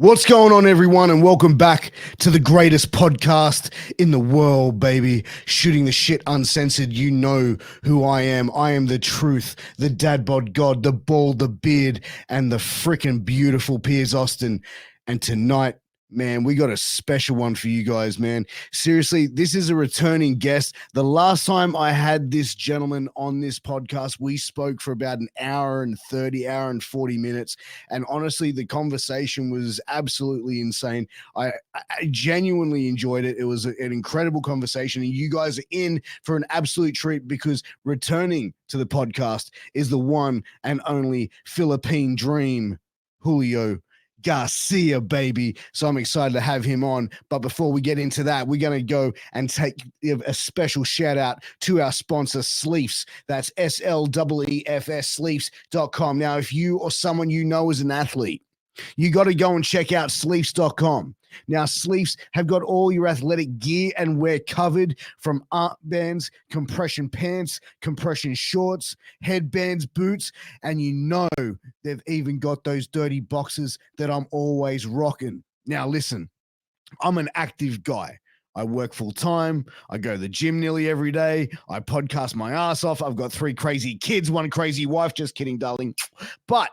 What's going on, everyone, and welcome back to the greatest podcast in the world, baby. Shooting the shit uncensored. You know who I am. I am the truth, the dad bod god, the bald, the beard, and the freaking beautiful Piers Austin. And tonight, man, we got a special one for you guys, man. Seriously, this is a returning guest. The last time I had this gentleman on this podcast, we spoke for about an hour and 40 minutes. And honestly, the conversation was absolutely insane. I genuinely enjoyed it. It was an incredible conversation. And you guys are in for an absolute treat because returning to the podcast is the one and only Philippine dream, Julio Garcia, baby. So I'm excited to have him on. But before we get into that, we're going to go and give a special shout out to our sponsor, Sleefs. That's SLEEFS, sleefs.com. Now, if you or someone you know is an athlete, you got to go and check out sleefs.com. Now, Sleefs have got all your athletic gear and wear covered, from armbands, compression pants, compression shorts, headbands, boots, and you know they've even got those dirty boxes that I'm always rocking. Now, listen, I'm an active guy. I work full time. I go to the gym nearly every day. I podcast my ass off. I've got 3 crazy kids, 1 crazy wife. Just kidding, darling. But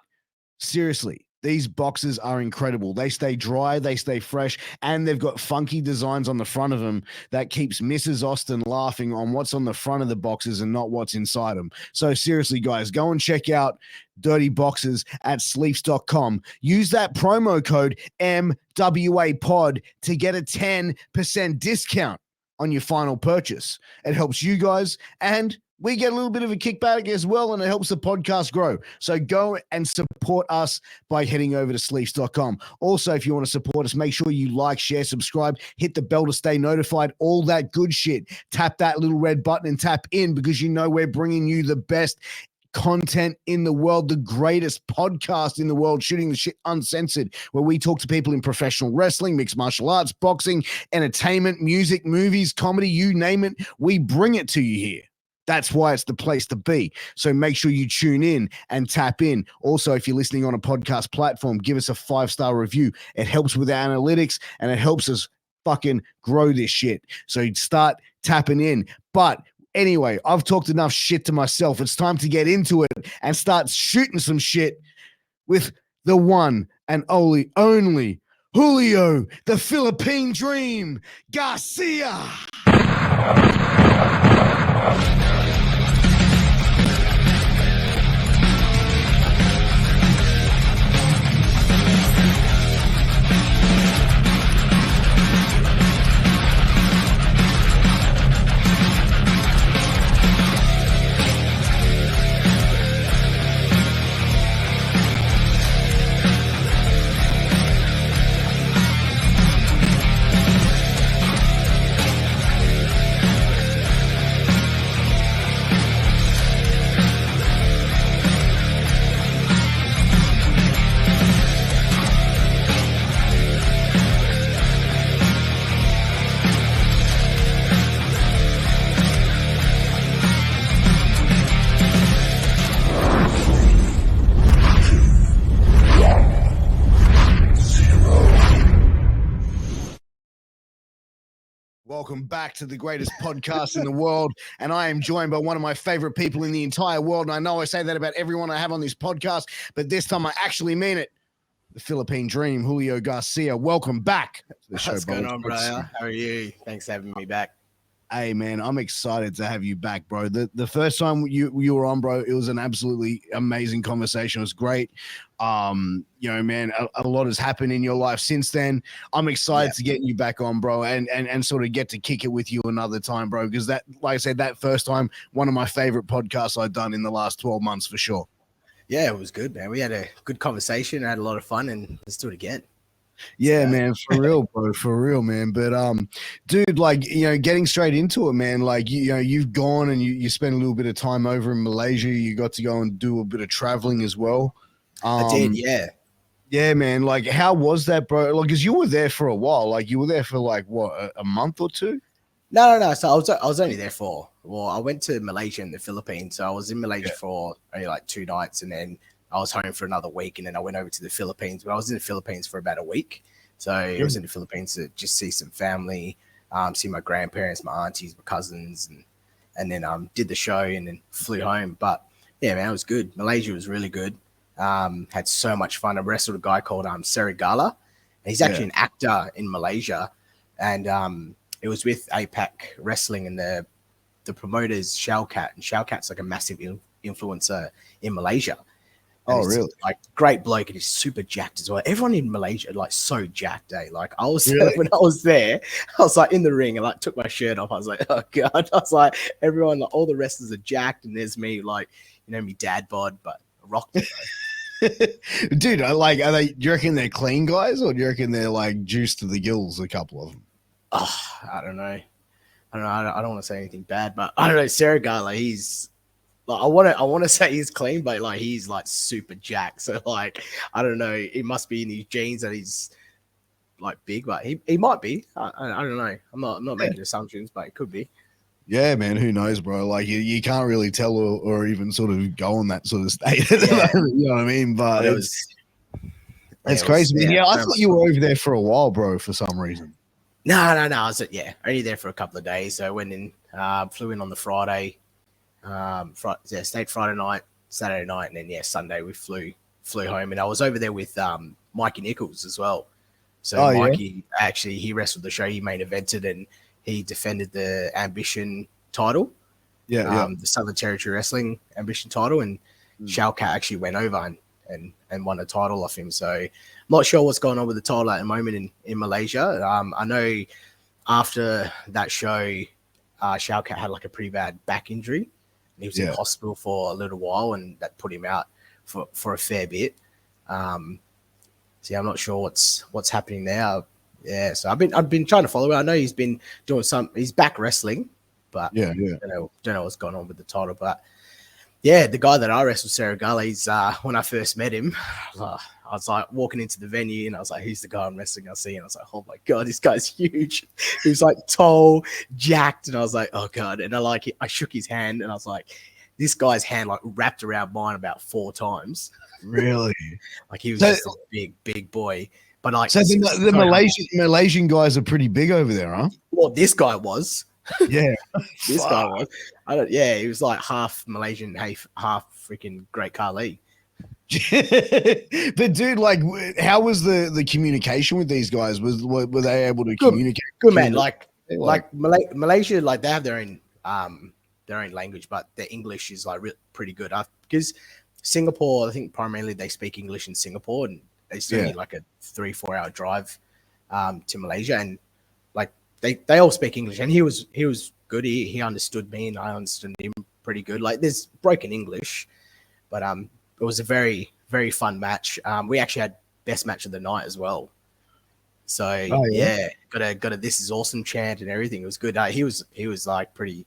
seriously, these boxes are incredible. They stay dry, they stay fresh, and they've got funky designs on the front of them that keeps Mrs. Austin laughing on what's on the front of the boxes and not what's inside them. So seriously, guys, go and check out Dirty Boxes at sleeps.com. Use that promo code MWAPOD to get a 10% discount on your final purchase. It helps you guys, and we get a little bit of a kickback as well, and it helps the podcast grow. So go and support us by heading over to sleeps.com. Also, if you want to support us, make sure you like, share, subscribe, hit the bell to stay notified, all that good shit. Tap that little red button and tap in, because you know we're bringing you the best content in the world, the greatest podcast in the world, Shooting the Shit Uncensored, where we talk to people in professional wrestling, mixed martial arts, boxing, entertainment, music, movies, comedy, you name it. We bring it to you here. That's why it's the place to be. So make sure you tune in and tap in. Also, if you're listening on a podcast platform, give us a 5-star review. It helps with our analytics, and it helps us fucking grow this shit. So start tapping in. But anyway, I've talked enough shit to myself. It's time to get into it and start shooting some shit with the one and only Julio, the Philippine dream, Garcia. Welcome back to the greatest podcast in the world, and I am joined by one of my favorite people in the entire world, and I know I say that about everyone I have on this podcast, but this time I actually mean it. The Philippine dream, Julio Garcia. Welcome back to the show. What's going on, bro? How are you? Thanks for having me back. Hey, man, I'm excited to have you back, bro. The first time you were on, bro, it was an absolutely amazing conversation. It was great. You know, man, a lot has happened in your life since then. I'm excited to get you back on, bro, and sort of get to kick it with you another time, bro, because that, like I said, that first time, one of my favorite podcasts I've done in the last 12 months for sure. Yeah, it was good, man. We had a good conversation. I had a lot of fun, and let's do it again. Yeah, man, for real, bro, for real, man. But dude, like, you know, getting straight into it, man, like, you know, you've gone and you spent a little bit of time over in Malaysia. You got to go and do a bit of traveling as well. I did, yeah. Yeah, man. Like, how was that, bro? Like, because you were there for a while. Like, you were there for like what, a month or two? No. So I was only there for, well, I went to Malaysia and the Philippines. So I was in Malaysia for only like 2 nights, and then I was home for another week, and then I went over to the Philippines. But I was in the Philippines for about a week, so I was in the Philippines to just see some family, see my grandparents, my aunties, my cousins, and then did the show and then flew home. But yeah, man, it was good. Malaysia was really good. Had so much fun. I wrestled a guy called Serigala. He's actually an actor in Malaysia, and it was with APAC Wrestling and the promoter's Shellcat, and Shellcat's like a massive influencer in Malaysia. And really? Like great bloke, and he's super jacked as well. Everyone in Malaysia like so jacked, eh? Like I was Really? when I was there, I was like in the ring and like took my shirt off. I was like, oh god, I was like everyone, like all the wrestlers are jacked, and there's me, like me dad bod, but I rocked it. Dude, are they? Do you reckon they're clean guys, or do you reckon they're like juiced to the gills? A couple of them. Oh, I don't know. I don't want to say anything bad, but I don't know. Sarah Garla, he's like, I want to say he's clean, but like he's like super jacked. So like I don't know. It must be in his genes that he's like big, but he might be. I don't know. I'm not making assumptions, but it could be. Yeah, man, who knows, bro? Like you can't really tell or even sort of go on that sort of state. You know what I mean? But it's crazy. I thought you were over there for a while, bro, for some reason. No. I was only there for a couple of days. So I went in, flew in on the Friday, stayed Friday night, Saturday night, and then Sunday we flew home. And I was over there with Mikey Nichols as well. So Mikey actually he wrestled the show, he main evented, and he defended the Ambition title, the Southern Territory Wrestling Ambition title, and Shellcat actually went over and won a title off him. So I'm not sure what's going on with the title at the moment in Malaysia. I know after that show, Shellcat had like a pretty bad back injury, and he was in hospital for a little while, and that put him out for a fair bit. I'm not sure what's happening there. Yeah, so I've been trying to follow it. I know he's been doing he's back wrestling, but don't know what's going on with the title. But yeah, the guy that I wrestled, Serigala, he's when I first met him, I was like walking into the venue and I was like, he's the guy I'm wrestling. I see, and I was like, oh my god, this guy's huge. He was like tall, jacked, and I was like, oh god. And I shook his hand and I was like, this guy's hand like wrapped around mine about 4 times. Really? Like he was just a big boy. But like, so the Malaysian guys are pretty big over there, huh? Well, this guy was. Yeah, this guy was. He was like half Malaysian, half freaking Great Khali. But dude, like, how was the communication with these guys? Were they able to communicate? Good man. Like Malaysia, like they have their own language, but their English is like pretty good. Because Singapore, I think primarily they speak English in Singapore, and they still need like a 3-4 hour drive to Malaysia, and like they all speak English, and he was good. He understood me, and I understood him pretty good. Like there's broken English, but it was a very, very fun match. We actually had best match of the night as well. So got a "This is awesome" chant and everything. It was good. He was like pretty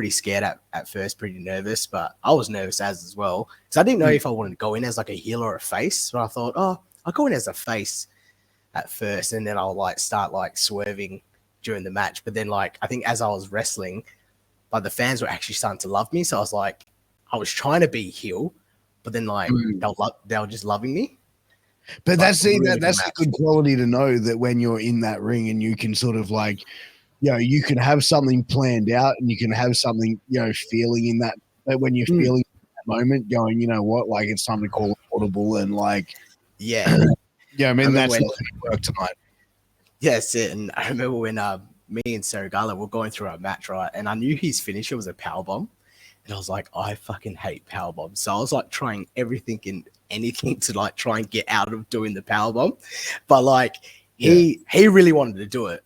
scared at first, pretty nervous, but I was nervous as well because I didn't know if I wanted to go in as like a heel or a face. So I thought, I'll go in as a face at first, and then I'll like start like swerving during the match. But then like I think as I was wrestling, like the fans were actually starting to love me. So I was like, I was trying to be heel, but then like they were just loving me. But that's a good quality to know, that when you're in that ring and you can sort of like, you can have something planned out and you can have something, feeling in that when you're feeling that moment, going, you know what, like it's time to call it audible, and like, I mean that's not going to work tonight. Yeah, that's it. And I remember when me and Serigala were going through our match, right? And I knew his finisher was a powerbomb. And I was like, I fucking hate powerbombs. So I was like trying everything and anything to like try and get out of doing the powerbomb. But like he really wanted to do it.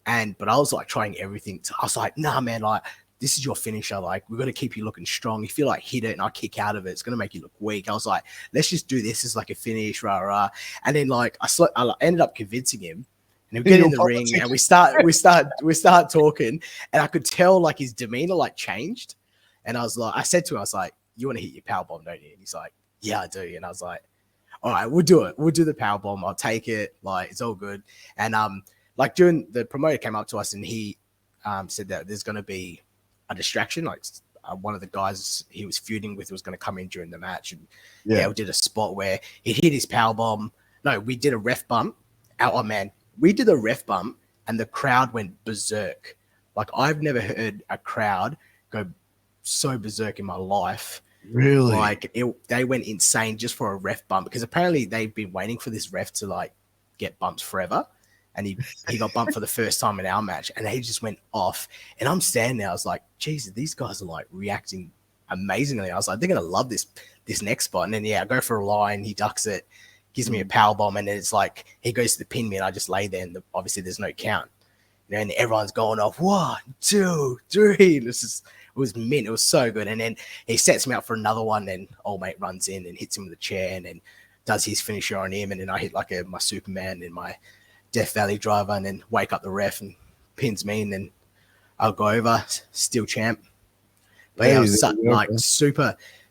But I was like trying everything. I was like, nah, man, like this is your finisher. Like we're going to keep you looking strong. If you like hit it and I kick out of it, it's going to make you look weak. I was like, let's just do this as like a finish, rah. And then like I ended up convincing him. And we get in the ring and we start talking, and I could tell like his demeanor like changed. And I said to him, I was like, you want to hit your power bomb, don't you? And he's like, yeah, I do. And I was like, all right, we'll do it. We'll do the power bomb. I'll take it. Like, it's all good. And like during the promoter came up to us and he said that there's going to be a distraction, like one of the guys he was feuding with was going to come in during the match, and we did a spot where he hit his power bomb. No, we did a ref bump. Oh man, we did a ref bump, and the crowd went berserk. Like I've never heard a crowd go so berserk in my life. Really? Like they went insane just for a ref bump, because apparently they've been waiting for this ref to like get bumped forever. And he got bumped for the first time in our match, and he just went off. And I'm standing there, I was like, Jesus, these guys are like reacting amazingly. I was like, they're gonna love this next spot. And then I go for a line, he ducks it, gives me a power bomb, and then it's like he goes to pin me, and I just lay there, and obviously there's no count. And everyone's going off 1, 2, 3. It was mint. It was so good. And then he sets me up for another one. Then old mate runs in and hits him with a chair, and then does his finisher on him. And then I hit like my Superman and my Death Valley driver, and then wake up the ref and pins me, and then I'll go over, still champ. But it was like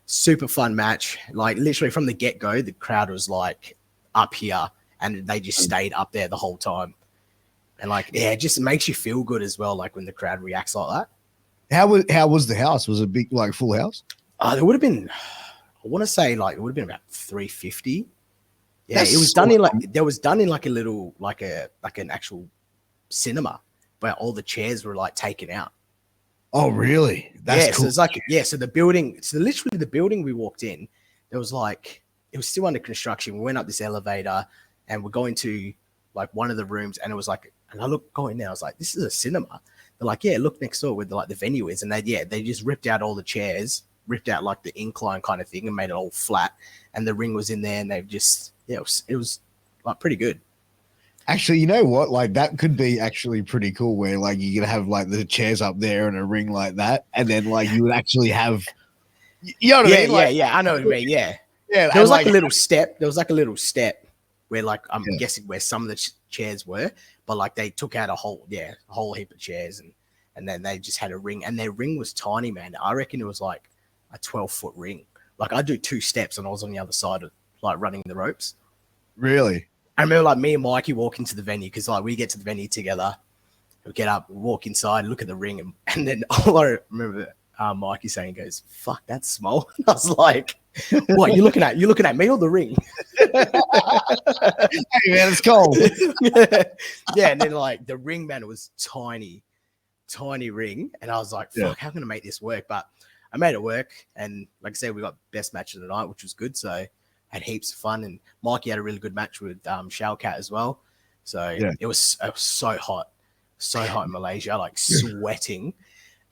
super fun match. Like literally from the get go, the crowd was like up here, and they just stayed up there the whole time. And like, it just makes you feel good as well. Like when the crowd reacts like that. How was the house? Was it big, like full house? There would have been, I want to say like, it would have been about 350. Yeah, it was done in like, there was done in like a little, like an actual cinema where all the chairs were like taken out. Oh, really? That's cool. So it's like, so the building, so literally the building we walked in, there was like, it was still under construction. We went up this elevator, and we're going to like one of the rooms, and it was like, and I going there, I was like, this is a cinema. They're like, yeah, look next door where the venue is. And they just ripped out all the chairs, ripped out like the incline kind of thing, and made it all flat. And the ring was in there, and they've just, it was like pretty good. Actually, you know what? Like that could be actually pretty cool, where like you could have like the chairs up there and a ring like that, and then like you would actually have, you know what I mean? Like, I know what you mean. Yeah. Yeah. There was like a little step. There was like a little step where like, I'm guessing where some of the chairs were, but like they took out a whole heap of chairs, and then they just had a ring, and their ring was tiny, man. I reckon it was like a 12-foot ring. Like I do 2 steps, and I was on the other side of like running the ropes. Really? I remember like me and Mikey walk into the venue, because like we get to the venue together, we get up, walk inside, look at the ring, and then all I remember Mikey saying, goes, "Fuck, that's small." And I was like, "What you looking at? You looking at me or the ring?" Hey man, it's cold. And then like the ring, man, it was tiny ring, and I was like, "Fuck, how can I make this work?" But I made it work, and like I said, we got best match of the night, which was good. So had heaps of fun, and Mikey had a really good match with Shellcat as well. So it was so hot in Malaysia, like sweating.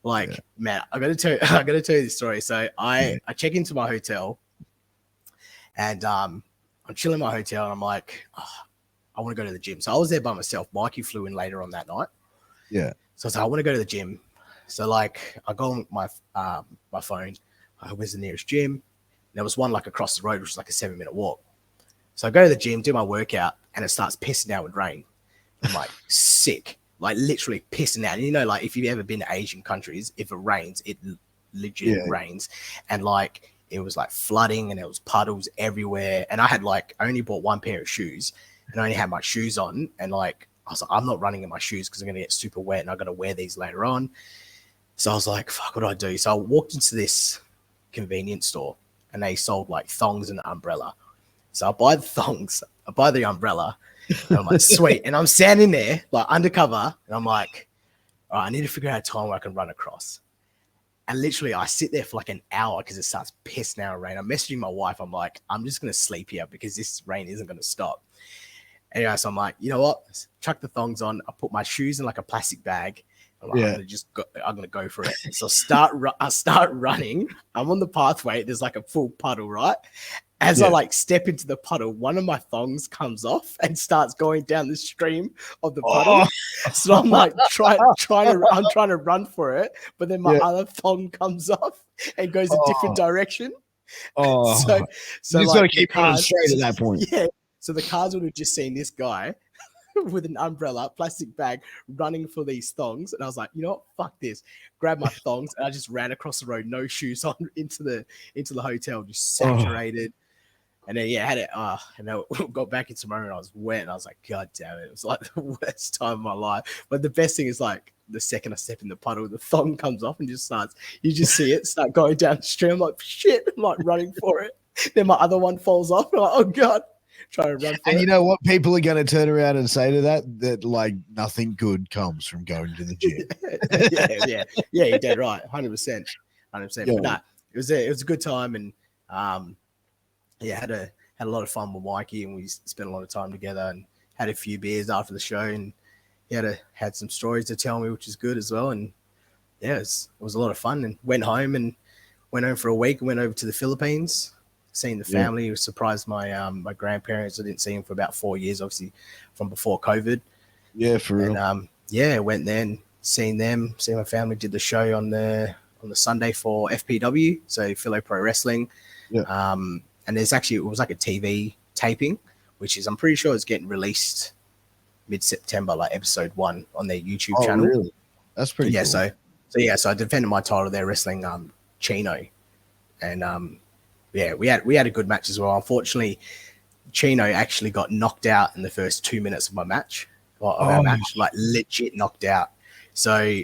Like man, I gotta tell you this story. So I check into my hotel, and I'm chilling in my hotel, and I'm like, I want to go to the gym. So I was there by myself. Mikey flew in later on that night. Yeah. So I was like, I want to go to the gym. So like I go on my phone. Where's the nearest gym? There was one like across the road, which was like a 7-minute walk. So I go to the gym, do my workout, and it starts pissing down with rain. I'm like sick, like literally pissing out. And you know, like if you've ever been to Asian countries, if it rains, it legit rains. And like it was like flooding, and it was puddles everywhere. And I had like only bought 1 pair of shoes, and I only had my shoes on. And like I was like, I'm not running in my shoes because I'm gonna get super wet, and I'm gonna wear these later on. So I was like, fuck, what do I do? So I walked into this convenience store, and they sold like thongs and an umbrella. So I buy the thongs, I buy the umbrella, and I'm like, sweet. And I'm standing there like undercover, and I'm like, all right, I need to figure out a time where I can run across. And literally I sit there for like an hour because it starts pissing down rain. I'm messaging my wife. I'm like, I'm just going to sleep here because this rain isn't going to stop. Anyway, so I'm like, you know what? Chuck the thongs on. I put my shoes in like a plastic bag. I'm like, I'm gonna go for it. So I start running. I'm on the pathway. There's like a full puddle, right? As I like step into the puddle, one of my thongs comes off and starts going down the stream of the puddle. So I'm like trying to run for it, but then my other thong comes off and goes a different direction. So you just like, gotta keep running straight at that point. Yeah. So the cars would have just seen this guy with an umbrella, plastic bag, running for these thongs. And I was like, you know what? Fuck this. Grab my thongs, and I just ran across the road, no shoes on, into the hotel, just saturated. And then had it. And then got back into my room and I was wet, and I was like, God damn it! It was like the worst time of my life. But the best thing is like the second I step in the puddle, the thong comes off and just starts. You just see it start going down the stream. I'm like, shit! I'm like running for it. Then my other one falls off. I'm like, oh God! Trying to run for it. And you know what? People are going to turn around and say to that like nothing good comes from going to the gym. yeah, you're dead right, 100%. Yeah. But nah, it was a good time, and had a lot of fun with Mikey, and we spent a lot of time together, and had a few beers after the show, and he had some stories to tell me, which is good as well. And yeah, it was a lot of fun, and went home for a week and went over to the Philippines, seeing the family. It was surprised my grandparents. I didn't see them for about 4 years, obviously from before COVID. Yeah, for real. And went there and seen them, seeing my family. Did the show on the Sunday for FPW, so Philo Pro Wrestling. Yeah. And it was like a TV taping, which is, I'm pretty sure it's getting released mid-September, like episode 1 on their YouTube channel. Really? That's pretty cool. So I defended my title there wrestling Chino. And we had a good match as well. Unfortunately, Chino actually got knocked out in the first 2 minutes of my match. Our match, like legit knocked out. So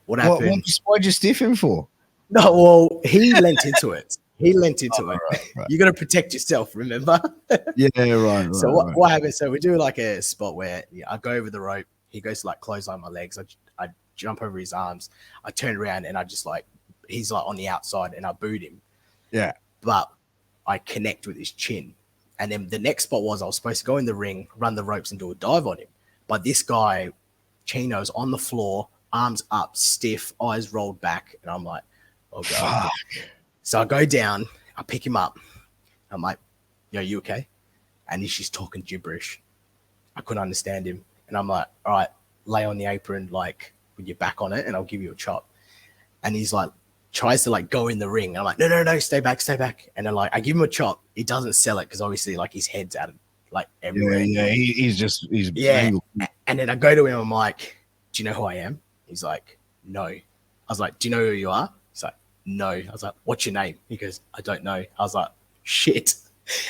what happened? Why'd you stiff him for? No, well, he lent into it. Right. You got to protect yourself, remember? Yeah, right. So what happened? So we do like a spot where I go over the rope. He goes to like clothesline my legs. I jump over his arms. I turn around and I just like, he's like on the outside and I boot him. Yeah. But I connect with his chin. And then the next spot was I was supposed to go in the ring, run the ropes and do a dive on him. But this guy, Chino's on the floor, arms up, stiff, eyes rolled back. And I'm like, oh God. Fuck. So I go down, I pick him up. I'm like, yo, you okay? And he's just talking gibberish. I couldn't understand him. And I'm like, all right, lay on the apron, like with your back on it, and I'll give you a chop. And he's like, tries to like go in the ring. And I'm like, no, stay back. And then like, I give him a chop. He doesn't sell it because obviously like his head's out of like everywhere. Yeah. He's angled. And then I go to him. I'm like, do you know who I am? He's like, no. I was like, do you know who you are? He's like, no. I was like, what's your name? He goes, I don't know. I was like, shit.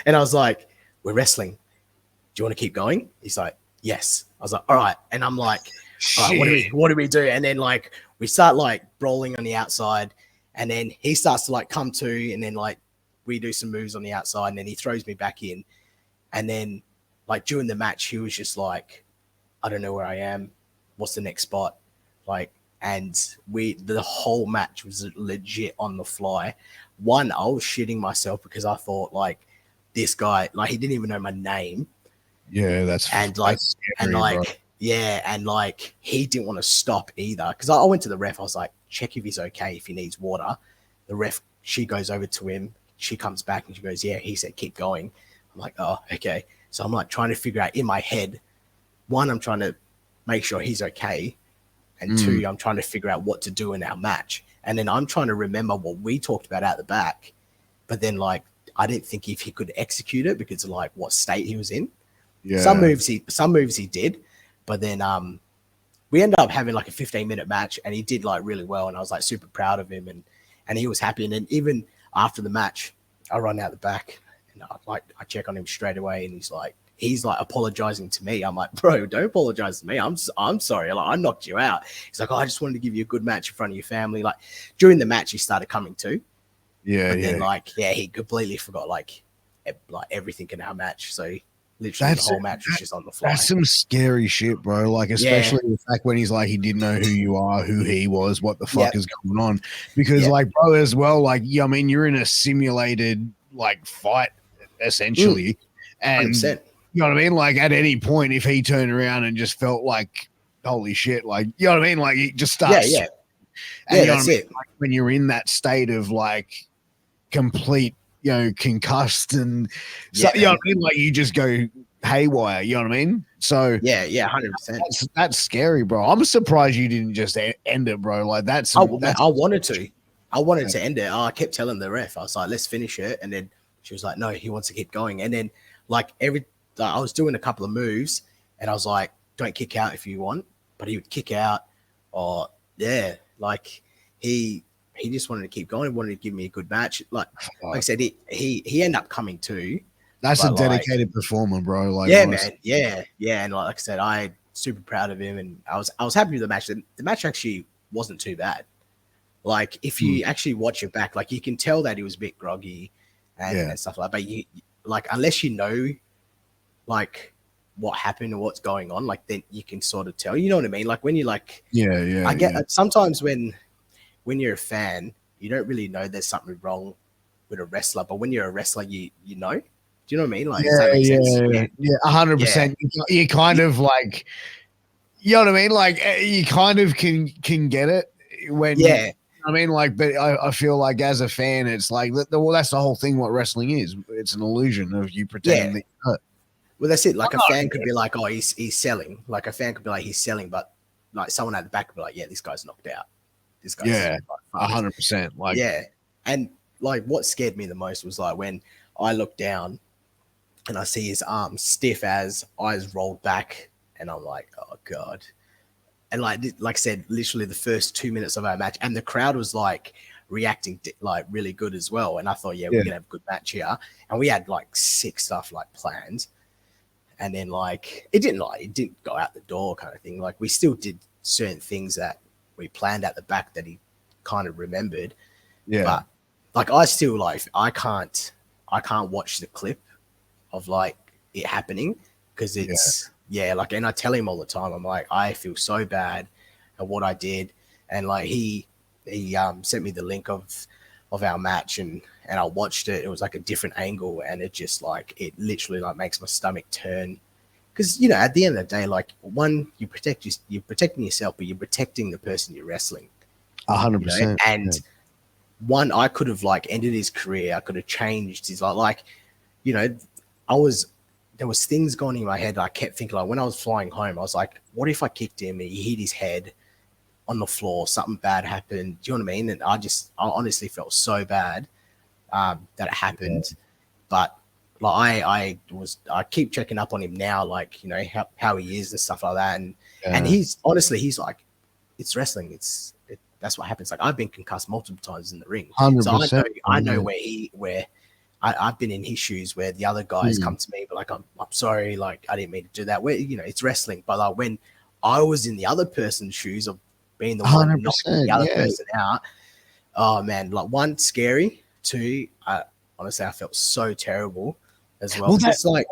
And I was like, we're wrestling. Do you want to keep going? He's like, yes. I was like, all right. And I'm like, all right, what do we do? And then like we start like brawling on the outside, and then he starts to like come to, and then like we do some moves on the outside, and then he throws me back in. And then like during the match, he was just like, I don't know where I am. What's the next spot? Like, and the whole match was legit on the fly. One, I was shitting myself because I thought like this guy, like he didn't even know my name. Yeah, that's scary, bro. And like he didn't want to stop either. Because I went to the ref, I was like, check if he's okay, if he needs water. The ref, she goes over to him, she comes back and she goes, yeah, he said keep going. I'm like, oh, okay. So I'm like trying to figure out in my head, one, I'm trying to make sure he's okay. And two, I'm trying to figure out what to do in our match. And then I'm trying to remember what we talked about out the back. But then like, I didn't think if he could execute it because of like what state he was in. Yeah. Some moves he did. But then we ended up having like a 15-minute match and he did like really well. And I was like super proud of him and he was happy. And then even after the match, I run out the back and I check on him straight away and he's like apologizing to me. I'm like, bro, don't apologize to me. I'm sorry. Like, I knocked you out. He's like, oh, I just wanted to give you a good match in front of your family. Like during the match, he started coming to. Yeah. Then he completely forgot like everything in our match. So literally the whole match was just on the fly. That's some scary shit, bro. Like, especially the fact when he's like, he didn't know who you are, who he was, what the fuck is going on. Because like, bro, as well, like, I mean, you're in a simulated like fight essentially. And 100%. you know what I mean? Like at any point, if he turned around and just felt like, holy shit, like, you know what I mean? Like he just starts. Yeah. And you know that's what I mean? it. Like, when you're in that state of like complete, concussed and so, you know what I mean? Like you just go haywire, you know what I mean? So yeah, 100%. That's scary, bro. I'm surprised you didn't just end it, bro. Like I wanted to end it. I kept telling the ref, I was like, let's finish it. And then she was like, no, he wants to keep going. And then like I was doing a couple of moves and I was like, don't kick out if you want, but he would kick out like he just wanted to keep going, wanted to give me a good match. Like I said, he ended up coming too. That's a But like, dedicated performer, bro. Like, yeah, honestly. man, yeah, and like I said, I super proud of him, and I was happy with the match. The match actually wasn't too bad. Like if you actually watch it back, like you can tell that he was a bit groggy and stuff like that. But you like unless you know like what happened or what's going on, like then you can sort of tell. You know what I mean? Like when you like I get sometimes when you're a fan, you don't really know there's something wrong with a wrestler, but when you're a wrestler, you know. Do you know what I mean? Like, does that make sense? Yeah, 100%. You kind of like, you know what I mean? Like, you kind of can get it when, yeah, I mean, like, but I feel like as a fan, it's like, well, that's the whole thing. What wrestling is, it's an illusion of you pretending that you're hurt. Well, that's it. Like a fan could be like, oh, he's selling. Like a fan could be like, he's selling, but like someone at the back could be like, yeah, this guy's knocked out. This guy's Yeah, like, 100%. Like, yeah. And like what scared me the most was like when I looked down and I see his arms stiff as eyes rolled back, and I'm like, oh god. And like I said, literally the first 2 minutes of our match, and the crowd was like reacting like really good as well. And I thought, yeah, we're gonna have a good match here. And we had like sick stuff like planned. And then like it didn't go out the door kind of thing. Like we still did certain things that we planned at the back that he kind of remembered. yeah. But like I still like I can't watch the clip of like it happening because it's like, and I tell him all the time, I'm like, I feel so bad at what I did. And like he sent me the link of our match, and I watched it. It was like a different angle, and it just like it literally like makes my stomach turn. Because you know, at the end of the day, like one, you're protecting yourself, but you're protecting the person you're wrestling. 100%. You know? And one, I could have like ended his career. I could have changed his like, you know, there was things going in my head. I kept thinking like when I was flying home, I was like, what if I kicked him and he hit his head on the floor, something bad happened? Do you know what I mean? And I honestly felt so bad that it happened. But like I keep checking up on him now, like, you know, how he is and stuff like that. And he's honestly, he's like, it's wrestling. That's what happens. Like I've been concussed multiple times in the ring. 100%. So I know where I've been in his shoes where the other guys come to me, but like, I'm sorry, like I didn't mean to do that. Where, you know, it's wrestling. But like when I was in the other person's shoes of being the one knocking the other person out, oh man, like one, scary. Two, honestly, I felt so terrible as well. It's like,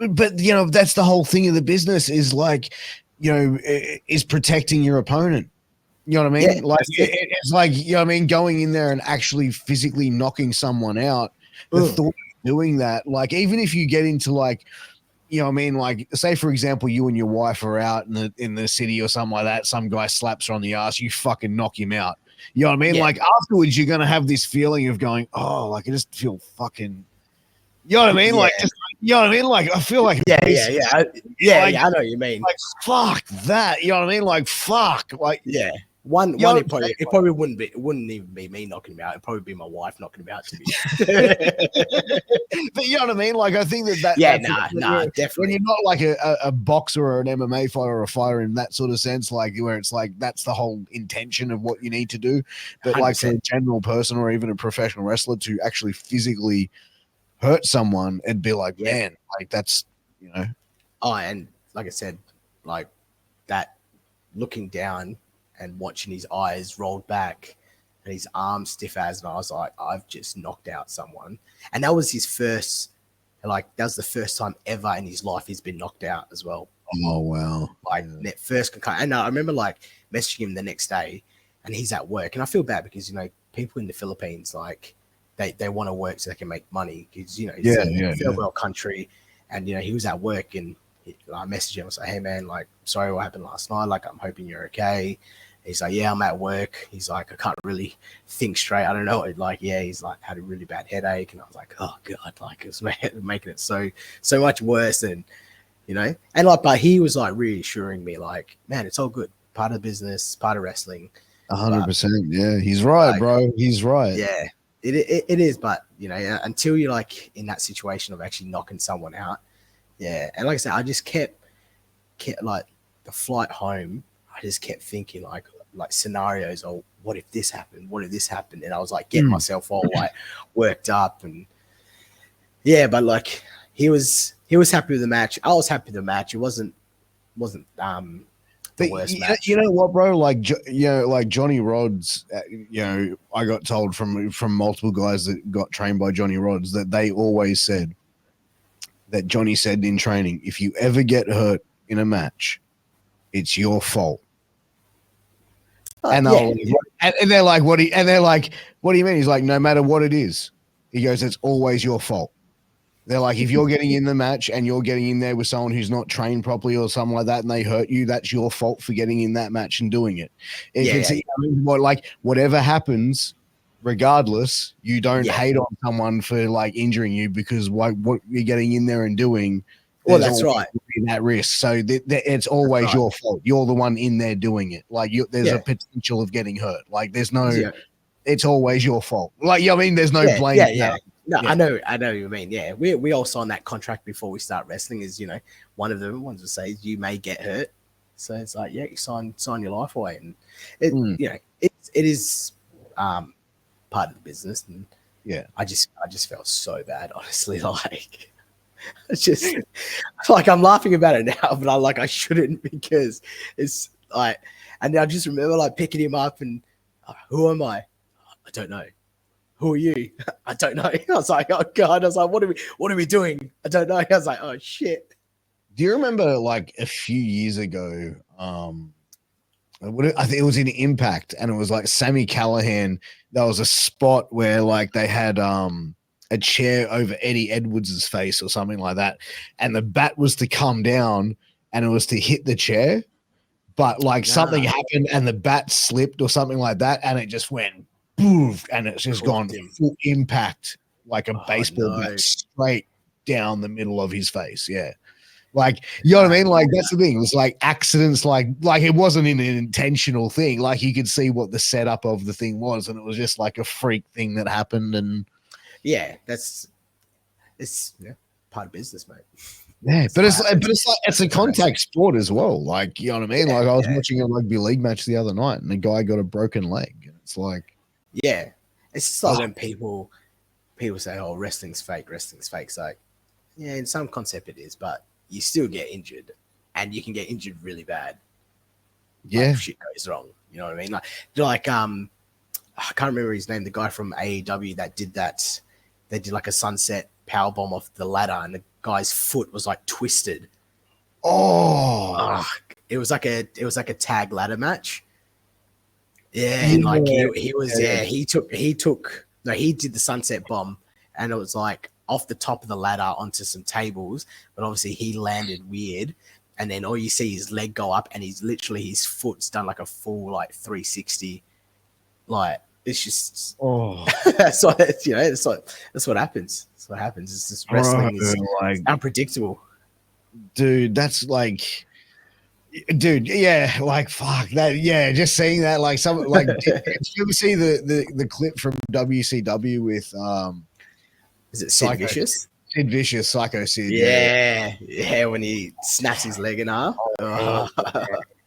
but you know, that's the whole thing of the business is like, you know, is protecting your opponent. You know what I mean? Yeah, like it's like, you know what I mean, going in there and actually physically knocking someone out. The thought of doing that, like even if you get into like, you know what I mean, like say for example, you and your wife are out in the city or something like that, some guy slaps her on the ass, you fucking knock him out. You know what I mean? Like afterwards you're gonna have this feeling of going, oh, like I just feel fucking, you know what I mean? Like just, you know what I mean? Like I feel like I know what you mean. Like fuck that, you know what I mean? Like fuck, like One, it probably wouldn't even be me knocking him out. It'd probably be my wife knocking him out to me. But you know what I mean? Like I think that definitely. When you're not like a boxer or an MMA fighter or a fighter in that sort of sense, like where it's like that's the whole intention of what you need to do. But 100%. Like for a general person or even a professional wrestler to actually physically hurt someone and be like, man, like that's, you know. Oh, and like I said, like that looking down and watching his eyes rolled back and his arms stiff as, and I was like, I've just knocked out someone. And that was his first, like, that was the first time ever in his life he's been knocked out as well. Oh, wow. Like, first concussion. And I remember, like, messaging him the next day, and he's at work. And I feel bad because, you know, people in the Philippines, like, they want to work so they can make money because, you know, it's a third world country. And, you know, he was at work, and I messaged him. I was like, hey, man, like, sorry what happened last night. Like, I'm hoping you're okay. He's like, yeah, I'm at work. He's like, I can't really think straight. I don't know. Like, yeah, he's like had a really bad headache. And I was like, oh God, like it's making it so much worse. And, you know, and like, but he was like reassuring me like, man, it's all good. Part of the business, part of wrestling. 100%. Yeah, he's right, like, bro. He's right. Yeah, it is. But, you know, until you're like in that situation of actually knocking someone out. Yeah. And like I said, I just kept like the flight home. I just kept thinking like scenarios. Oh, what if this happened? What if this happened? And I was like getting myself all like worked up, and Yeah, but like he was happy with the match. I was happy with the match. It wasn't the But worst match. you know what, bro? Like, like Johnny Rods. I got told from multiple guys that got trained by Johnny Rods that they always said that Johnny said in training, if you ever get hurt in a match, it's your fault. And they're like, what do you mean? He's like, no matter what it is, he goes, it's always your fault. They're like, if you're getting in the match and you're getting in there with someone who's not trained properly or something like that, and they hurt you, that's your fault for getting in that match and doing it. Whatever happens, regardless, you don't hate on someone for like injuring you because what you're getting in there and doing. Well, that's right. That risk, so it's always your fault. You're the one in there doing it. Like there's a potential of getting hurt. Like there's no. Yeah. It's always your fault. Like, I mean, there's no blame. No, I know what you mean. Yeah, we all signed that contract before we start wrestling. Is one of the ones that says you may get hurt, so it's like you sign your life away, and it is part of the business. And I just felt so bad, honestly. Like it's just like I'm laughing about it now, but I shouldn't because it's like, and I just remember like picking him up and who am I? I don't know. Who are you? I don't know. I was like, oh God. I was like, what are we doing? I don't know. I was like, oh shit. Do you remember like a few years ago? I think it was in Impact, and it was like Sammy Callahan. There was a spot where like they had a chair over Eddie Edwards's face or something like that, and the bat was to come down and it was to hit the chair, but like something happened and the bat slipped or something like that, and it just went boof, and it's just gone full impact like a baseball bat straight down the middle of his face. Yeah. Like, you know what I mean? Like, that's the thing. It was like accidents, like it wasn't an intentional thing. Like, you could see what the setup of the thing was, and it was just like a freak thing that happened. And it's part of business, mate. Yeah, but it's a contact sport as well. Like, you know what I mean? Like, I was watching a rugby league match the other night, and the guy got a broken leg. And it's like, it's just like when people say, "Oh, wrestling's fake." It's like, yeah, in some concept it is, but you still get injured, and you can get injured really bad. Yeah, shit goes wrong. You know what I mean? Like I can't remember his name. The guy from AEW that did that. They did like a sunset power bomb off the ladder, and the guy's foot was like twisted. It was like a tag ladder match. Yeah, and like he did the sunset bomb, and it was like off the top of the ladder onto some tables, but obviously he landed weird, and then all you see is leg go up, and his foot's done like a full like 360. Like it's just that's what that's what happens. That's what happens. It's just wrestling is like unpredictable. Dude, that's like, dude, like fuck that, just seeing that, like some like did you ever see the clip from WCW with is it Sid Vicious? Sid Vicious, Psycho Sid. Yeah, when he snaps his leg in half.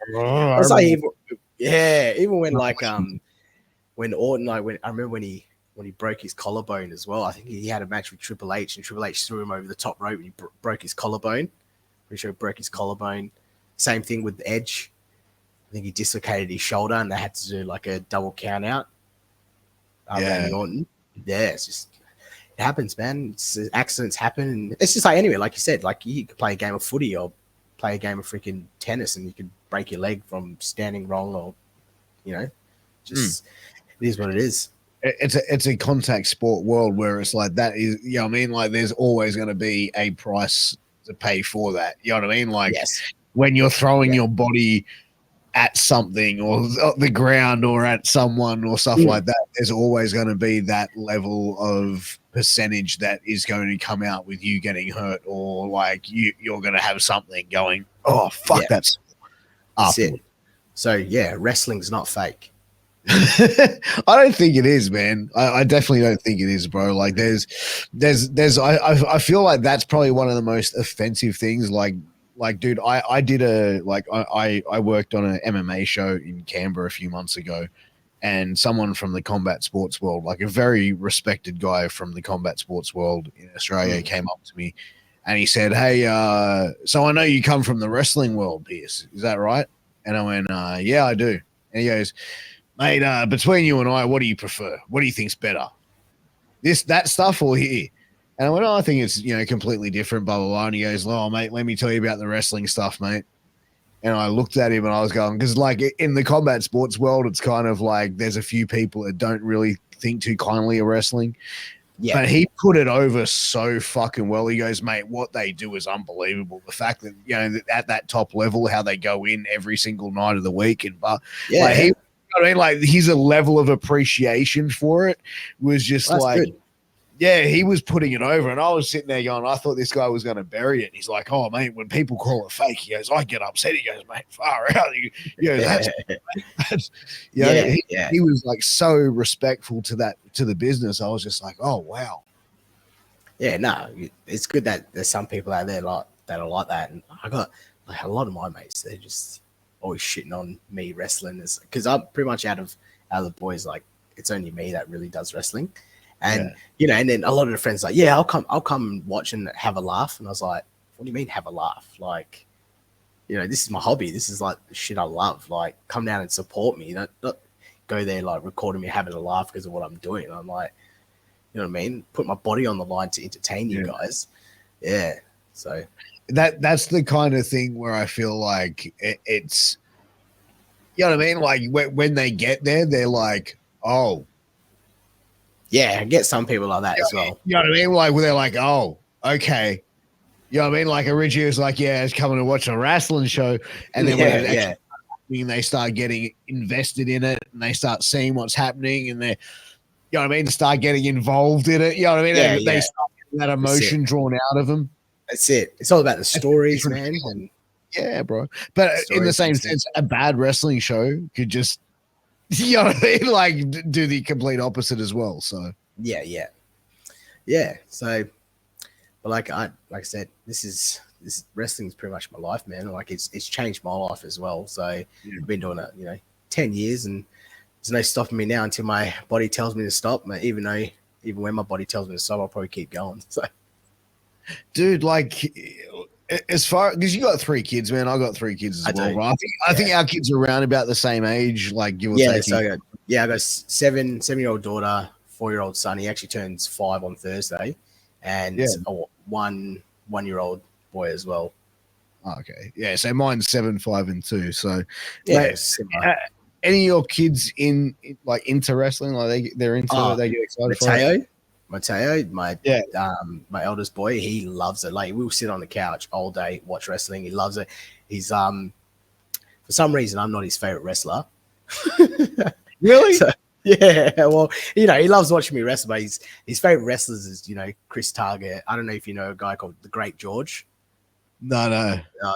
It's like even when like when Orton, I remember when he broke his collarbone as well. I think he had a match with Triple H, and Triple H threw him over the top rope and he broke his collarbone. Pretty sure he broke his collarbone. Same thing with Edge. I think he dislocated his shoulder, and they had to do like a double count out. Randy Orton. Yeah, it's just it happens, man. Accidents happen, and it's just like anyway, like you said, like you could play a game of footy or play a game of freaking tennis, and you could break your leg from standing wrong, or just it is what it is. It's a contact sport world where it's like that is, you know what I mean? Like there's always going to be a price to pay for that. You know what I mean? Like when you're throwing your body at something or the ground or at someone or stuff like that, there's always going to be that level of percentage that is going to come out with you getting hurt, or like you're going to have something going, oh, fuck, that's it. So wrestling's not fake. I don't think it is, man. I definitely don't think it is, bro. Like I feel like that's probably one of the most offensive things. Like, dude, I worked on an MMA show in Canberra a few months ago, and someone from the combat sports world, like a very respected guy from the combat sports world in Australia, came up to me and he said, "Hey, so I know you come from the wrestling world, Piers. Is that right?" And I went, "Yeah, I do." And he goes, "Mate, between you and I, what do you prefer? What do you think's better? That stuff or here?" And I went, "Oh, I think it's, completely different, blah, blah, blah." And he goes, "Oh, mate, let me tell you about the wrestling stuff, mate." And I looked at him and I was going, because like in the combat sports world, it's kind of like there's a few people that don't really think too kindly of wrestling. Yeah. But he put it over so fucking well. He goes, "Mate, what they do is unbelievable. The fact that, at that top level, how they go in every single night of the week." And like he's a level of appreciation for it was just good. Yeah, he was putting it over, and I was sitting there going, I thought this guy was going to bury it. And he's like, "Oh, mate, when people call it fake," he goes, "I get upset." He goes, "Mate, far out." He was like so respectful to the business. I was just like, oh, wow. Yeah, no, it's good that there's some people out there that are like that. And I got like a lot of my mates, they're just always shitting on me wrestling, because I'm pretty much out of the boys, like it's only me that really does wrestling. And and then a lot of the friends like, "Yeah, I'll come watch and have a laugh." And I was like, "What do you mean have a laugh? Like, this is my hobby. This is like the shit I love. Like, come down and support me. Not go there like recording me having a laugh because of what I'm doing." And I'm like, you know what I mean? Put my body on the line to entertain you guys. Yeah. So that's the kind of thing where I feel like it's, you know what I mean? Like when they get there, they're like, "Oh." Yeah, I get some people like that as well. You know what I mean? Like they're like, "Oh, okay." You know what I mean? Like originally it was like, "Yeah, it's coming to watch a wrestling show," and then when it actually happening, they start getting invested in it, and they start seeing what's happening, and they, you know what I mean, start getting involved in it. You know what I mean? They start getting that emotion drawn out of them. That's it. It's all about the stories, man. And yeah, bro. But in the same sense, a bad wrestling show could just, you know what I mean, like do the complete opposite as well. So yeah. So, but like I said, this wrestling is pretty much my life, man. Like it's changed my life as well. So I've been doing it, 10 years, and there's no stopping me now until my body tells me to stop. Even when my body tells me to stop, I'll probably keep going. So, dude, like, as far because you got 3 kids, man, I got 3 kids as well. Right? I think our kids are around about the same age, like give or take. So I got a 7-year-old daughter, 4-year-old son. He actually turns 5 on Thursday, and a 1-year-old boy as well. Okay, yeah. So mine's 7, 5, and 2. So any of your kids into wrestling? Like they're into it? They get excited for it? Mateo, my eldest boy, he loves it. Like we'll sit on the couch all day, watch wrestling. He loves it. He's for some reason I'm not his favorite wrestler. Really? So, yeah. Well, he loves watching me wrestle, but his favorite wrestlers is Chris Target. I don't know if you know a guy called the Great George. No.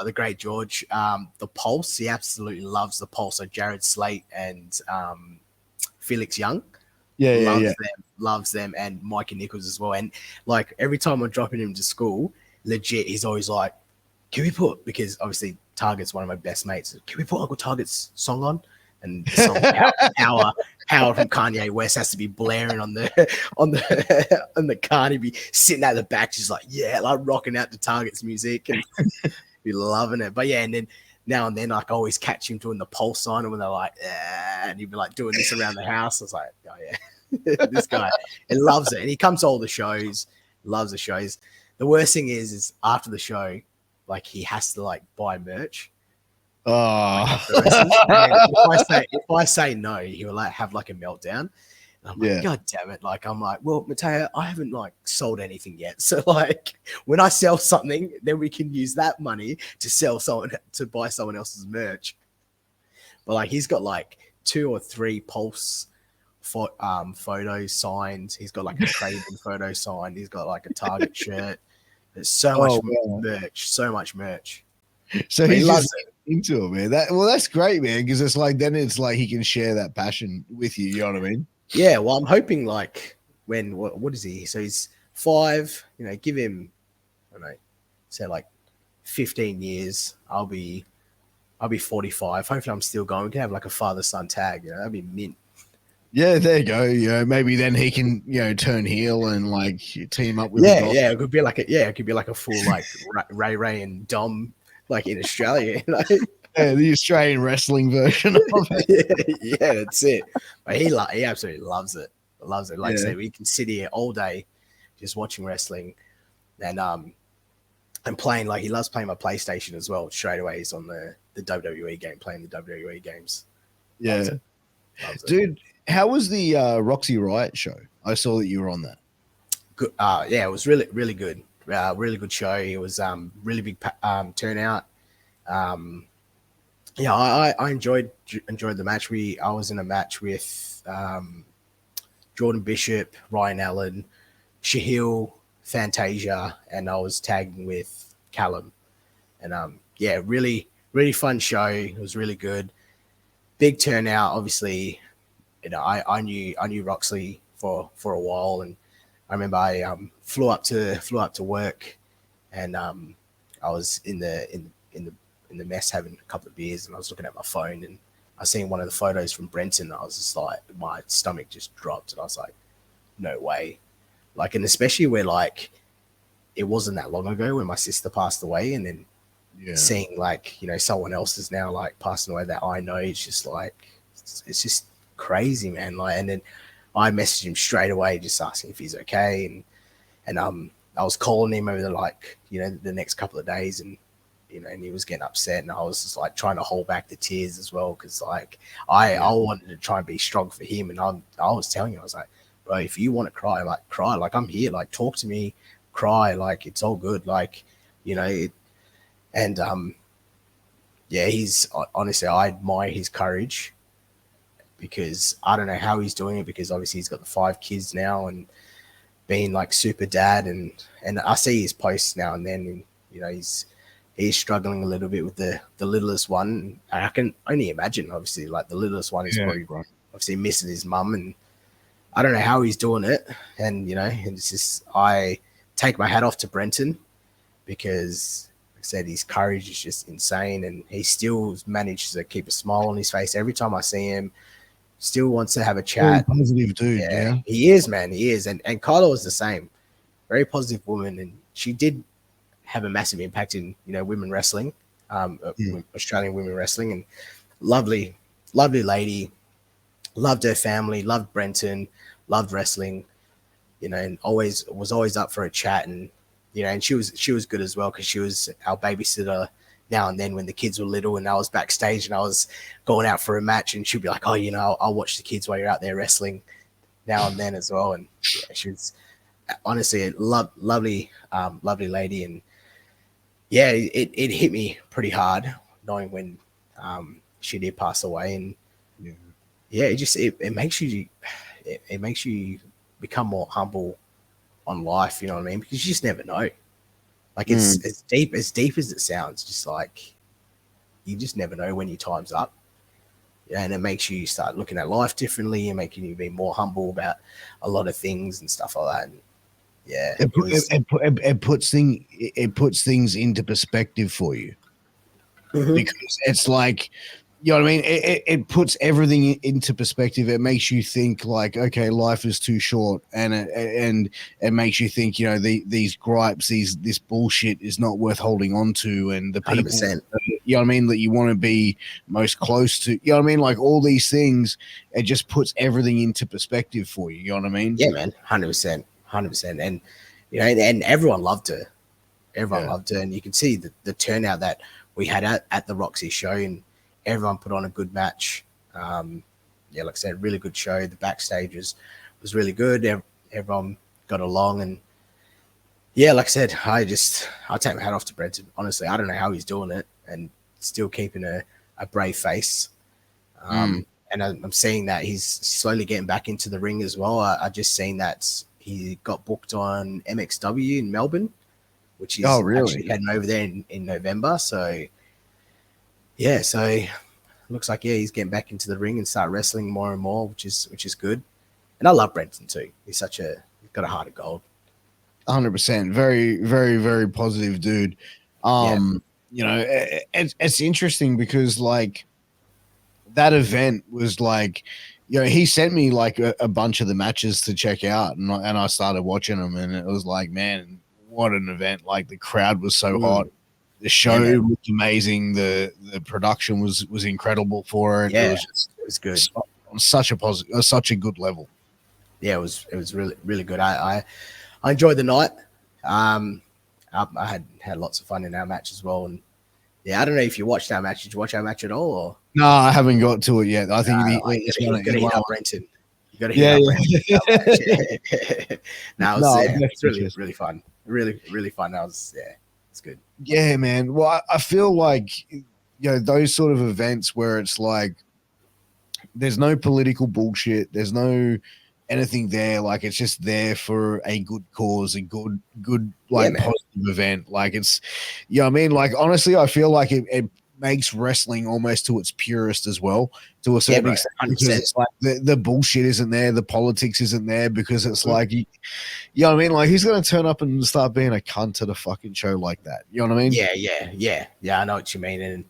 The Great George. The Pulse. He absolutely loves the Pulse. So Jared Slate and Felix Young. Loves them, and Mikey Nichols as well. And like every time I'm dropping him to school, legit, he's always like, "Can we put," because obviously Target's one of my best mates, "Can we put Uncle Target's song on?" And the song Power from Kanye West has to be blaring on the car, and he'd be sitting at the back, just like like rocking out to Target's music and be loving it. But and then now and then, like I always catch him doing the pulse sign, and when they're like, and he'd be like doing this around the house. I was like, oh yeah, this guy, he loves it, and he comes to all the shows, loves the shows. The worst thing is after the show, like he has to like buy merch. Oh, if I say no, he'll like have like a meltdown. And I'm like, God damn it! Like I'm like, well, Mateo, I haven't like sold anything yet, so like when I sell something, then we can use that money to buy someone else's merch. But like he's got like 2 or 3 Pulse photos signed. He's got like a Craven photo signed. He's got like a Target shirt. There's so much merch. So he loves it. Into it, man. That's great, man, because it's like then it's like he can share that passion with you. You know what I mean? Yeah. Well, I'm hoping like when what is he? So he's 5. Give him, I don't know, say like 15 years. I'll be 45. Hopefully, I'm still going. We can have like a father-son tag. That'd be mint. Yeah, there you go. You know, maybe then he can, turn heel and like team up with the Yeah, God. yeah, it could be like a full like Ray and Dom like in Australia, you know? Yeah, the Australian wrestling version of it. Yeah, that's it. But he absolutely loves it. Loves it. Like I Yeah. said, we can sit here all day just watching wrestling and playing. Like he loves playing my PlayStation as well. Straight away, he's on the WWE game, playing the WWE games. Loves Yeah. it. Loves it. Dude, how was the Roxy Riot show? I saw that you were on that. Good. Yeah, it was really good. Really good show. It was really big turnout. Yeah, I enjoyed the match. I was in a match with Jordan Bishop, Ryan Allen, Shahil, Fantasia, and I was tagging with Callum. And yeah, really fun show. It was really good. Big turnout. Obviously, I knew Roxley for a while, and I remember I flew up to work, and I was in the mess having a couple of beers, and I was looking at my phone, and I seen one of the photos from Brenton. I was just like, my stomach just dropped, and I was like, no way. Like, and especially where like it wasn't that long ago when my sister passed away, and then seeing like someone else is now like passing away that I know, it's just like it's just crazy, man. Like, and then I messaged him straight away, just asking if he's okay, and I was calling him over the next couple of days, and and he was getting upset, and I was just like trying to hold back the tears as well, because like I wanted to try and be strong for him, and I was telling him, I was like, bro, if you want to cry, like cry, like I'm here, like talk to me, cry, like it's all good, like and yeah, he's honestly, I admire his courage, because I don't know how he's doing it, because obviously he's got the 5 kids now and being like super dad, and I see his posts now and then, and he's struggling a little bit with the littlest one. I can only imagine, obviously, like the littlest one is probably obviously missing his mum, and I don't know how he's doing it. And it's just, I take my hat off to Brenton, because like I said, his courage is just insane, and he still manages to keep a smile on his face every time I see him. Still wants to have a chat. Very positive dude, yeah. He is, man. He is. And Kyla was the same. Very positive woman, and she did have a massive impact in women wrestling, Australian women wrestling, and lovely lady. Loved her family, loved Brenton, loved wrestling, and was always up for a chat, and and she was good as well, because she was our babysitter now and then when the kids were little, and I was backstage and I was going out for a match, and she'd be like, oh, I'll watch the kids while you're out there wrestling now and then as well. And yeah, she was honestly a lovely lady, and yeah, it hit me pretty hard knowing when she did pass away, and yeah, it makes you become more humble on life, you know what I mean? Because you just never know. Like it's as deep as it sounds, just like you just never know when your time's up. Yeah, and it makes you start looking at life differently and making you be more humble about a lot of things and stuff like that. And yeah, it puts things into perspective for you, because it's like, you know what I mean? It puts everything into perspective. It makes you think like, okay, life is too short, and it makes you think, these gripes, this bullshit is not worth holding on to, and the people, 100%. you know what I mean, that you want to be most close to, you know what I mean? Like all these things, it just puts everything into perspective for you. You know what I mean? Yeah, man, 100%, and and everyone loved her. Everyone loved her, and you can see the turnout that we had at the Roxy show, and everyone put on a good match. Yeah, like I said, really good show. The backstage was really good. Everyone got along, and yeah, like I said, I take my hat off to Brenton. Honestly, I don't know how he's doing it and still keeping a brave face. And I'm seeing that he's slowly getting back into the ring as well. I just seen that he got booked on MXW in Melbourne, which he's actually heading over there in November. So yeah, so looks like he's getting back into the ring and start wrestling more and more, which is good. And I love Brenton too. He's got a heart of gold. 100%. Very, very, very positive dude. It's interesting because like that event was like, he sent me like a bunch of the matches to check out, and I started watching them, and it was like, man, what an event! Like the crowd was so hot, the show looked amazing, the production was incredible for it. Yeah, it was good. On such a positive, such a good level. Yeah, it was really good. I enjoyed the night. I had lots of fun in our match as well, and yeah, I don't know if you watched our match. Did you watch our match at all? Or? No, I haven't got to it yet. I think you got to hit up Brenton. You got to hit up Brenton. No, it's really fun. Really fun. It's good. Yeah, man. Well, I feel like those sort of events where it's like there's no political bullshit, there's no anything there. Like it's just there for a good cause, a good positive event. Like it's, I mean, like honestly, I feel like it makes wrestling almost to its purest as well, to a certain extent, because it's like the bullshit isn't there, the politics isn't there, because it's like, I mean, like who's going to turn up and start being a cunt at a fucking show like that? You know what I mean? Yeah. I know what you mean, and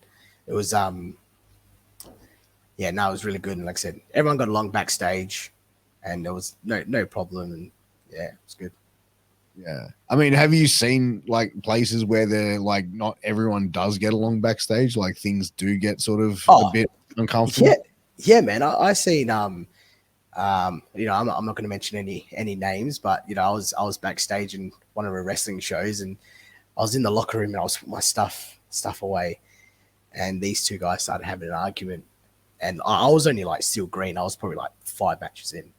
it was it was really good, and like I said, everyone got along backstage, and there was no problem, and it was good. Yeah. I mean, have you seen like places where they're like not everyone does get along backstage? Like things do get sort of a bit uncomfortable. Yeah, man. I seen I'm not going to mention any names, but I was backstage in one of the wrestling shows, and I was in the locker room and I was putting my stuff away, and these two guys started having an argument, and I was only like still green. I was probably like 5 matches in.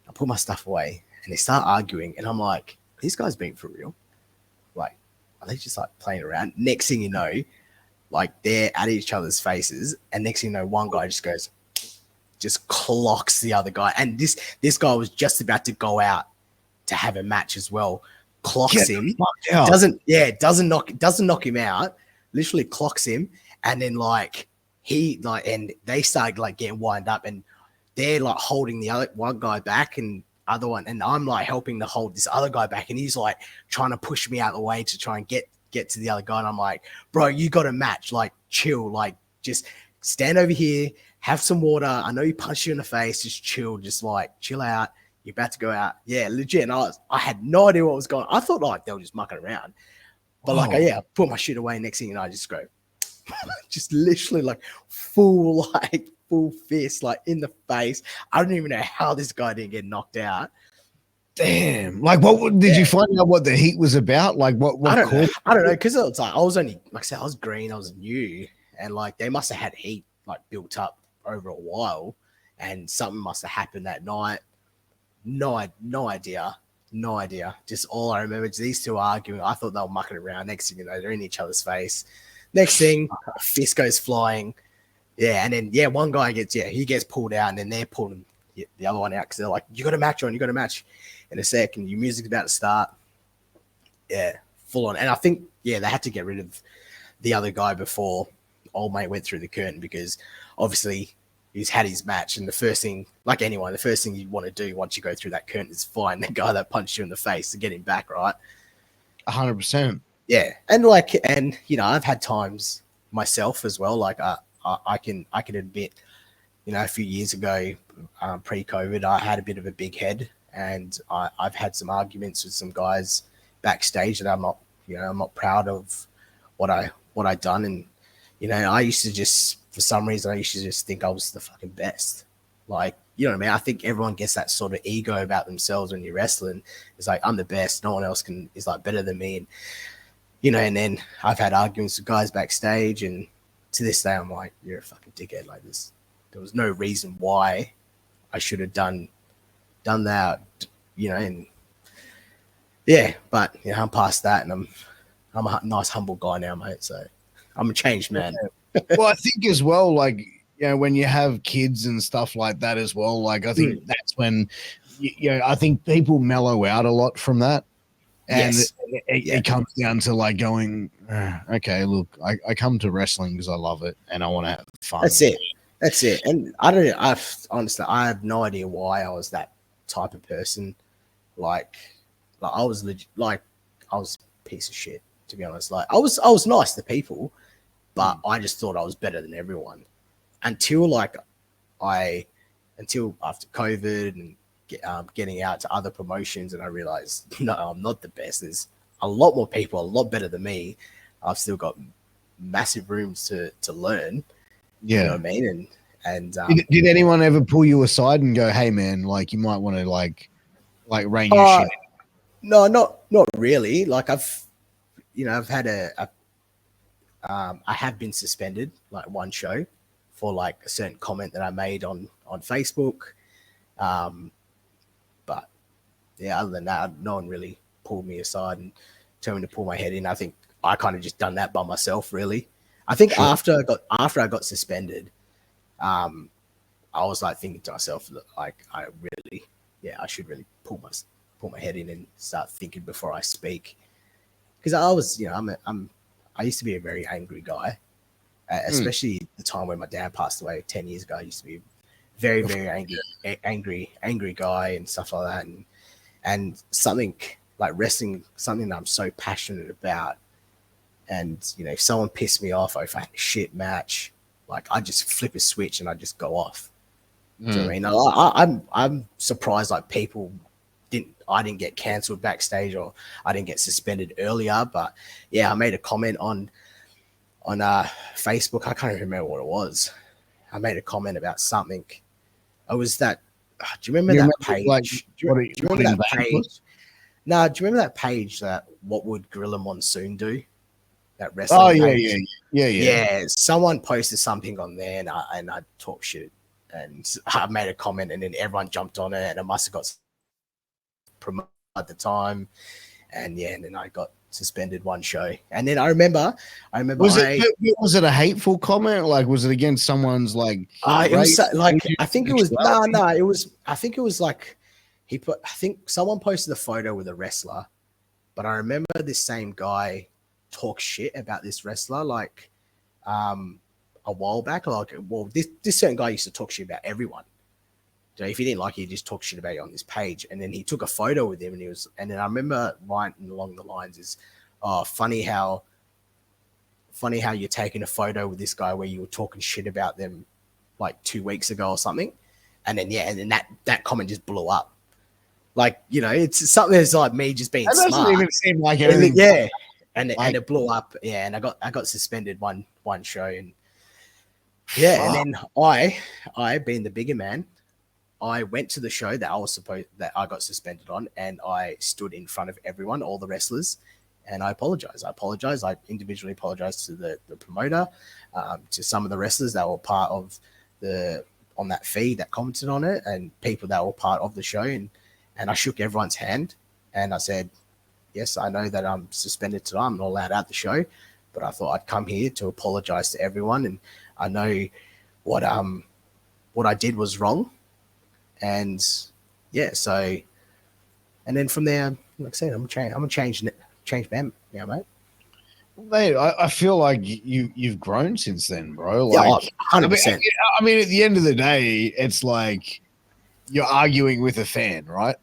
I put my stuff away and they start arguing, and I'm like, these guys being for real? Like, are they just like playing around? Next thing you know, like they're at each other's faces, and next thing you know, one guy just clocks the other guy, and this guy was just about to go out to have a match as well. Clocks him, doesn't knock him out. Literally clocks him, and then and they start like getting wind up, and they're like holding the other one guy back, and other one, and I'm like helping to hold this other guy back, and he's like trying to push me out of the way to try and get to the other guy, and I'm like, bro, you got a match, like chill, like just stand over here, have some water. I know he punched you in the face, just chill, just like chill out. You're about to go out. Yeah, legit. And I had no idea what was going on. I thought like they were just mucking around, but I put my shit away. Next thing you know, I just go, just literally like full fist, like in the face. I don't even know how this guy didn't get knocked out. Damn. Like, what did you find out what the heat was about? Like, what I don't know, because it's like I was only, like I said, I was green, I was new, and like they must have had heat like built up over a while, and something must have happened that night. No idea. Just all I remember is these two arguing. I thought they were mucking around. Next thing you know, they're in each other's face. Next thing, a fist goes flying. Yeah, and then one guy gets pulled out, and then they're pulling the other one out because they're like, you got a match on, you got a match in a second. Your music's about to start. Yeah, full on. And I think they had to get rid of the other guy before old mate went through the curtain, because obviously he's had his match, and the first thing, like anyone, the first thing you want to do once you go through that curtain is find the guy that punched you in the face to get him back, right? 100%. Yeah, and I've had times myself as well. Like I can admit, a few years ago, pre-COVID, I had a bit of a big head, and I've had some arguments with some guys backstage that I'm not proud of what I done, and I used to just, for some reason, I used to just think I was the fucking best. Like, you know what I mean? I think everyone gets that sort of ego about themselves when you're wrestling. It's like, I'm the best. No one else is like better than me. And, and then I've had arguments with guys backstage, and to this day, I'm like, you're a fucking dickhead like this. There was no reason why I should have done that, and but I'm past that, and I'm a nice, humble guy now, mate. So I'm a changed man. Well, I think as well, like, when you have kids and stuff like that as well, like, I think that's when, I think people mellow out a lot from that. And it comes down to like going, okay, look, I come to wrestling because I love it and I want to have fun. That's it. And I have no idea why I was that type of person. Like I was I was a piece of shit, to be honest. Like I was nice to people, but I just thought I was better than everyone until like I until after COVID and getting out to other promotions, and I realized no, I'm not the best. There's a lot more people, a lot better than me. I've still got massive rooms to learn. You know what I mean? And did anyone ever pull you aside and go, "Hey, man, like you might want to like rein your shit"? No, not really. Like I've had I have been suspended like one show for like a certain comment that I made on Facebook. But yeah, other than that, no one really pulled me aside and told me to pull my head in. I think I kind of just done that by myself, really. I think after I got suspended, I was like thinking to myself that like I should really pull my head in and start thinking before I speak, because I was, I used to be a very angry guy, especially the time when my dad passed away 10 years ago. I used to be very, very angry guy and stuff like that. And something like wrestling, something that I'm so passionate about. And, if someone pissed me off, or if I had a shit match, like I just flip a switch and I just go off. Do you know what I mean? I'm surprised like I didn't get cancelled backstage, or I didn't get suspended earlier. But yeah, I made a comment on Facebook. I can't even remember what it was. I made a comment about something. It was that. Do you remember that page? Like, do you remember that page? No, do you remember that page that what would Gorilla Monsoon do? That wrestling page. Yeah. Someone posted something on there, and I talked shit, and I made a comment, and then everyone jumped on it, and it must have got promoted at the time, and then I got suspended one show. And then I remember was it a hateful comment? Like, was it against someone's like it was like, I think it was I think it was like I think someone posted a photo with a wrestler, but I remember this same guy talk shit about this wrestler like a while back. Like, well, this certain guy used to talk shit about everyone. So if he didn't like it, he just talk shit about you on this page. And then he took a photo with him, and then I remember writing along the lines is, "Oh, funny how you're taking a photo with this guy where you were talking shit about them like 2 weeks ago or something." And then that comment just blew up. Like, it's something that's like me just being smart. That doesn't even seem like anything. Yeah. And it blew up. Yeah. And I got suspended one show, and and then I being the bigger man, I went to the show that I got suspended on, and I stood in front of everyone, all the wrestlers, and I apologized. I individually apologized to the promoter, to some of the wrestlers that were part of on that feed that commented on it, and people that were part of the show, and I shook everyone's hand, and I said, yes, I know that I'm suspended today. I'm not allowed out the show, but I thought I'd come here to apologize to everyone, and I know what I did was wrong. And so, and then from there, like I said, I'm a change man, mate. Mate, I feel like you've grown since then, bro. Like, 100%. I mean, at the end of the day, it's like you're arguing with a fan, right?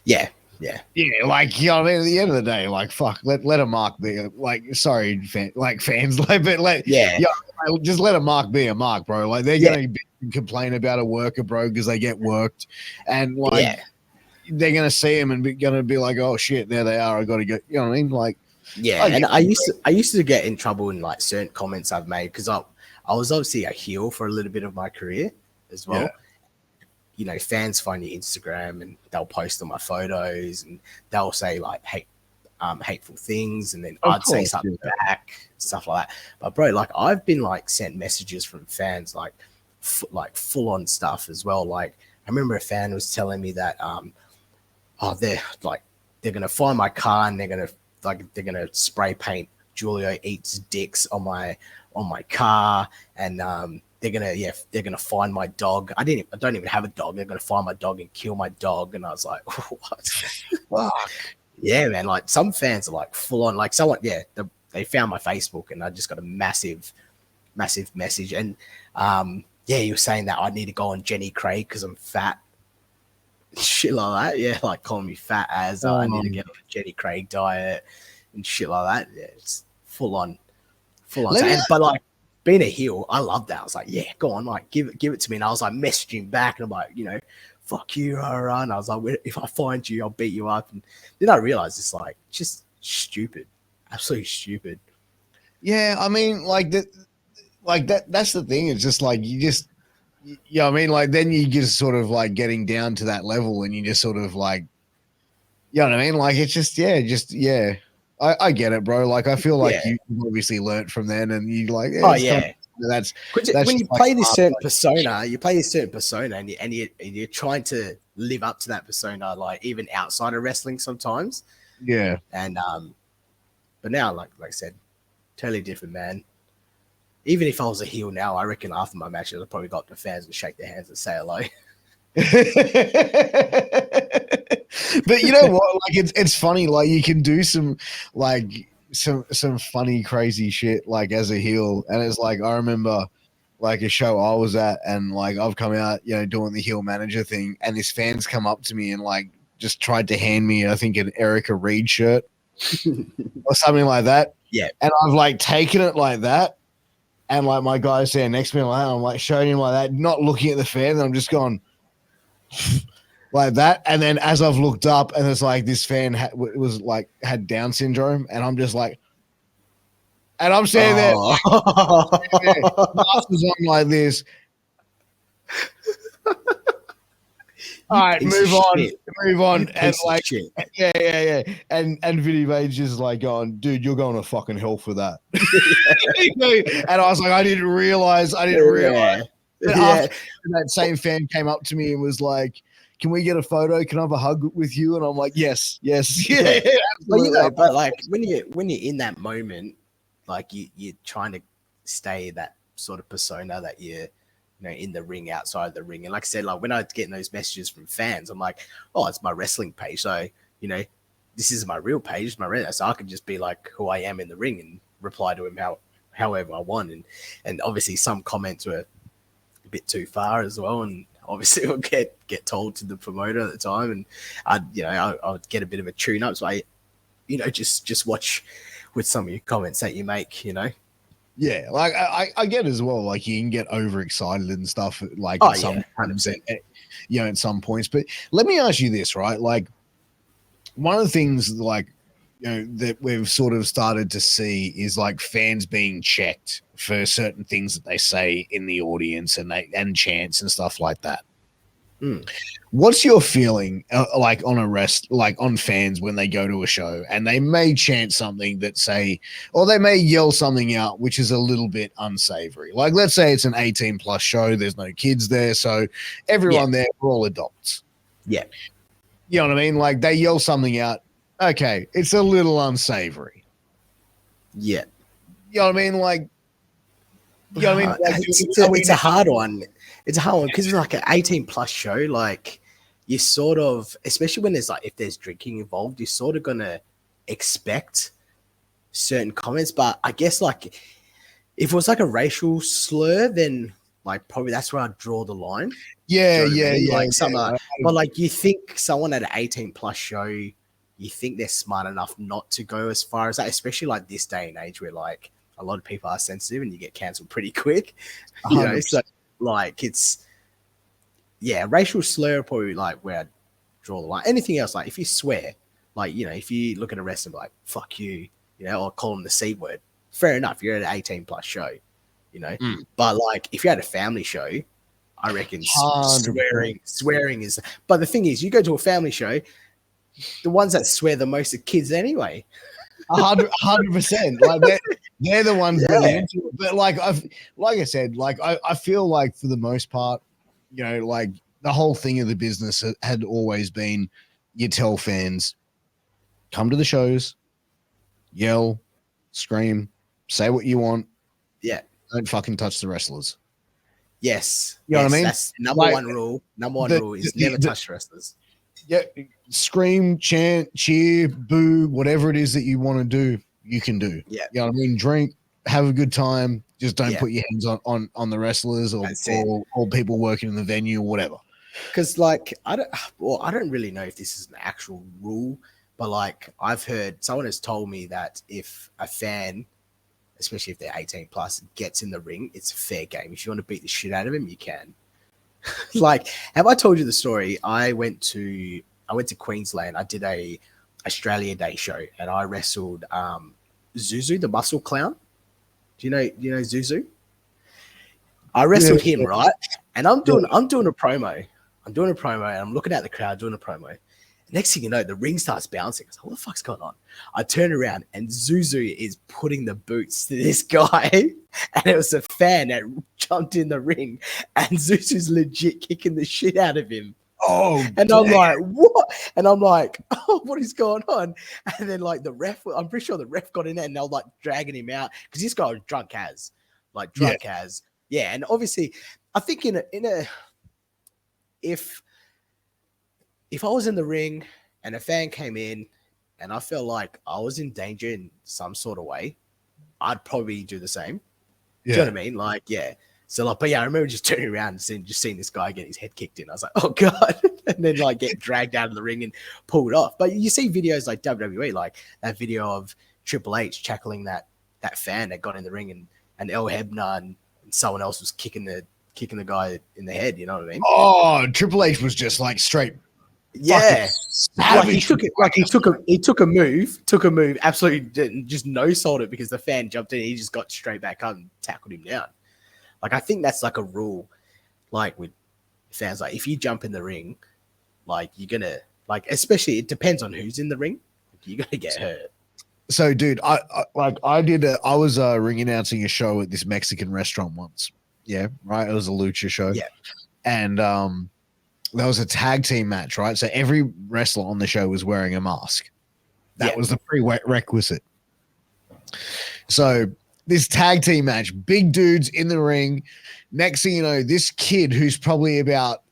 Yeah. Like, what I mean, at the end of the day, like, fuck, let a mark be like, sorry, fans, but just let a mark be a mark, bro. Like, they're gonna complain about a worker, bro, because they get worked, and like they're gonna see him and gonna be like, oh shit, there they are. I gotta go. You know what I mean? Like, and I used to get in trouble in like certain comments I've made, because I was obviously a heel for a little bit of my career as well. Fans find your Instagram and they'll post on my photos, and they'll say like hateful things, and then I'd say something back, stuff like that. But bro, like I've been like sent messages from fans like full on stuff as well. Like I remember a fan was telling me that they're gonna find my car, and they're gonna spray paint Julio Eats Dicks on my car, and they're gonna find my dog. I don't even have a dog. They're gonna find my dog and kill my dog. And I was like, what? Fuck. Yeah, man. Like some fans are like full on. Like someone, they found my Facebook, and I just got a massive message. And he was saying that I need to go on Jenny Craig because I'm fat. Shit like that. Yeah, like calling me fat as I need to get on a Jenny Craig diet and shit like that. Yeah, it's full on. But being a heel, I love that. I was like, yeah, go on, like give it to me. And I was like messaging back, and I'm like, fuck you, rah. And I was like, if I find you, I'll beat you up. And then I realized it's like just stupid, absolutely stupid. Yeah, I mean, like that's the thing. It's just like I mean, like then you just sort of like getting down to that level, and you just sort of like, you know what I mean? Like it's just yeah. I get it, bro. Like I feel like Yeah. you've obviously learned from then, and you like, Oh it's yeah. that's When you just like play this smart, certain like, persona, and you're trying to live up to that persona, like even outside of wrestling sometimes. yeah. And but now, like I said, totally different, man. Even if I was a heel now, I reckon after my matches, I'd probably go up to fans and shake their hands and say hello. But you know what? Like it's funny. Like you can do some funny crazy shit like as a heel, and it's like I remember like a show I was at, and like I've come out, doing the heel manager thing, and this fans come up to me and like just tried to hand me, I think, an Erica Reed shirt or something like that. Yeah. And I've like taken it like that. And like my guy's there next to me, like, I'm like showing him like that, not looking at the fan, and I'm just going like that. And then as I've looked up, and it's like this fan had Down syndrome, and I'm just like, and I'm standing there, glasses on like this. All right, move on. And like, yeah. And Vinny Page just like going, dude, you're going to fucking hell for that. And I was like, I didn't realize. Yeah. After that same fan came up to me and was like, can we get a photo? Can I have a hug with you? And I'm like, yes. Yeah. But like when you're in that moment, like you're trying to stay that sort of persona that you're, in the ring, outside the ring. And like I said, like when I was getting those messages from fans, I'm like, oh, it's my wrestling page. So, this is my real page, so I can just be like who I am in the ring and reply to him however I want. And obviously some comments were a bit too far as well. And obviously we'll get told to the promoter at the time. And I would get a bit of a tune up. So I, just watch with some of your comments that you make, Yeah, like I get as well. Like you can get overexcited and stuff. Like Oh, at some yeah, 100%. at some points. But let me ask you this, right? Like one of the things, like that we've sort of started to see is like fans being checked for certain things that they say in the audience and chants and stuff like that. What's your feeling like on fans when they go to a show and they may chant something that say, or they may yell something out which is a little bit unsavory? Like let's say it's an 18 plus show, there's no kids there, so everyone there, we're all adults. Yeah. You know what I mean? Like they yell something out, okay, it's a little unsavory. Yeah. You know what I mean? Like, you know what I mean? Like, it's a hard one. It's a hard one because it's like an 18 plus show. Like you sort of, especially when there's like, if there's drinking involved, you're sort of going to expect certain comments. But I guess like if it was like a racial slur, then like probably that's where I'd draw the line. Yeah. Like something but like you think someone at an 18 plus show, you think they're smart enough not to go as far as that, especially like this day and age where like a lot of people are sensitive and you get cancelled pretty quick. So like it's racial slur probably like where I'd draw the line. Anything else, like if you swear, like if you look at a wrestler like fuck you, or call them the C word, fair enough, you're at an 18 plus show, but like if you're at a family show, I reckon swearing is, but the thing is you go to a family show, the ones that swear the most are kids anyway. 100%. Like they're the ones really into it. But like I said, like I feel like for the most part, like the whole thing of the business had always been, you tell fans, come to the shows, yell, scream, say what you want. Yeah. Don't fucking touch the wrestlers. Yes. You know what I mean? That's number one rule. Number one rule is never touch wrestlers. Yeah. Scream, chant, cheer, boo, whatever it is that you want to do, you can do. Yeah. You know what I mean? Drink, have a good time. Just don't put your hands on the wrestlers or people working in the venue or whatever. Because like I don't really know if this is an actual rule, but like I've heard someone has told me that if a fan especially if they're 18 plus, gets in the ring, it's a fair game. If you want to beat the shit out of him, you can. Like, have I told you the story? I went to Queensland. I did a Australia Day show, and I wrestled Zuzu, the muscle clown. Do you know Zuzu? I wrestled him, right? And I'm doing a promo. I'm doing a promo, and I'm looking at the crowd doing a promo. Next thing you know, the ring starts bouncing. I was like, what the fuck's going on? I turn around, and Zuzu is putting the boots to this guy. And it was a fan that jumped in the ring, and Zuzu's legit kicking the shit out of him. Oh, and I'm like, what? And I'm like, oh, what is going on? And then like the ref, I'm pretty sure the ref got in there, and they're like dragging him out because this guy was drunk as. Yeah. And obviously, I think if I was in the ring and a fan came in and I felt like I was in danger in some sort of way, I'd probably do the same. Do you know what I mean? Like, yeah. So like, but yeah, I remember just turning around and seeing this guy get his head kicked in. I was like, oh God. And then like get dragged out of the ring and pulled off. But you see videos like WWE, like that video of Triple H tackling that fan that got in the ring, and El Hebner and someone else was kicking the guy in the head. You know what I mean? Oh, Triple H was just like straight. Yeah. Like he took a move, absolutely didn't, just no sold it because the fan jumped in. He just got straight back up and tackled him down. Like, I think that's like a rule, like with fans, like if you jump in the ring, like you're going to, like, especially it depends on who's in the ring. You're going to get hurt. So dude, I was ring announcing a show at this Mexican restaurant once. Yeah. Right. It was a lucha show. Yeah. And, there was a tag team match, right? So every wrestler on the show was wearing a mask. That was the prerequisite. So this tag team match, big dudes in the ring. Next thing you know, this kid who's probably about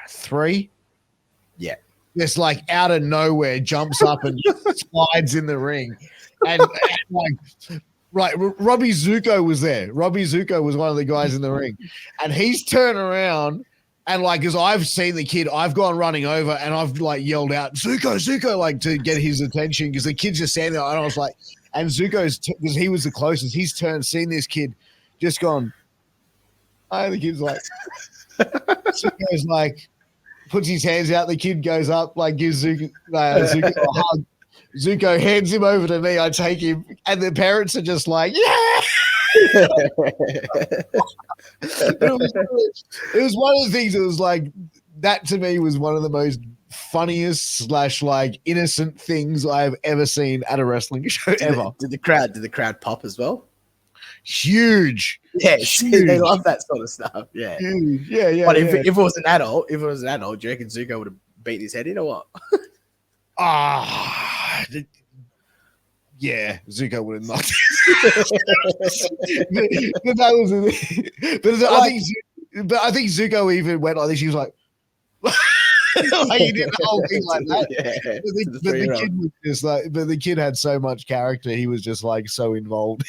3, just like out of nowhere jumps up and slides in the ring. And like, right, Robbie Zuko was there. Robbie Zuko was one of the guys in the ring. And he's turned around. And like, as I've seen the kid, I've gone running over and I've like yelled out, Zuko, like to get his attention because the kid's just standing there. And I was like, and Zuko's, because he was the closest, he's turned, seen this kid just gone. The kid's like, Zuko's like, puts his hands out. The kid goes up, like gives Zuko a hug. Zuko hands him over to me. I take him. And the parents are just like, yeah. It was one of the things that was like, that to me was one of the most funniest / like innocent things I've ever seen at a wrestling show ever. Did the crowd pop as well? Huge. Yeah, huge. They love that sort of stuff. Yeah. Huge. Yeah. But if it was an adult, do you reckon Zuko would have beat his head in or what? Yeah, Zuko would have knocked but I think Zuko even went like this. He was like, like he did the whole thing like that. Yeah, but the kid was just like, but the kid had so much character. He was just like so involved.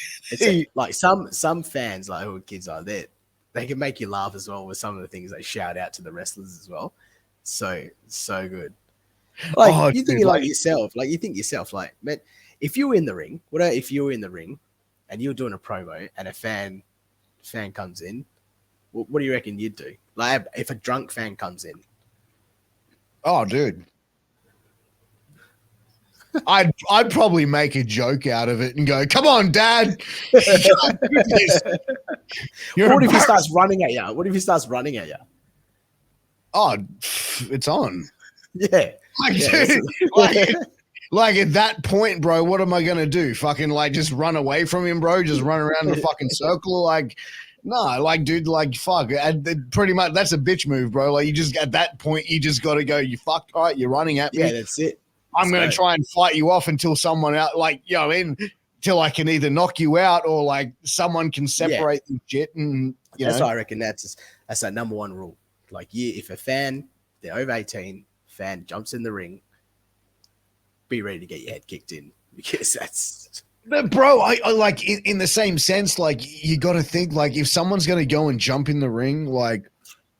Like some fans, like who kids are, they can make you laugh as well with some of the things they shout out to the wrestlers as well. So good. Like you think yourself, like, man, if you were in the ring, and you were doing a promo and a fan comes in, what do you reckon you'd do? Like if a drunk fan comes in? Oh, dude. I'd probably make a joke out of it and go, come on, Dad. What if he starts running at you? Oh, it's on. Yeah. Like at that point, bro, what am I gonna do? Fucking like just run away from him, bro? Just run around in a fucking circle? Like, no, like, dude, like, fuck. Pretty much that's a bitch move, bro. Like, you just at that point, you just gotta go. You fucked. All right, you're running at me. Yeah, that's it. I'm gonna try and fight you off until someone out, like, you know, till I can either knock you out or like someone can separate the shit. And that's why I reckon that's that number one rule. Like, if a fan, they're over 18, fan jumps in the ring, be ready to get your head kicked in because that's. But bro, I like in the same sense, like you got to think like if someone's going to go and jump in the ring, like,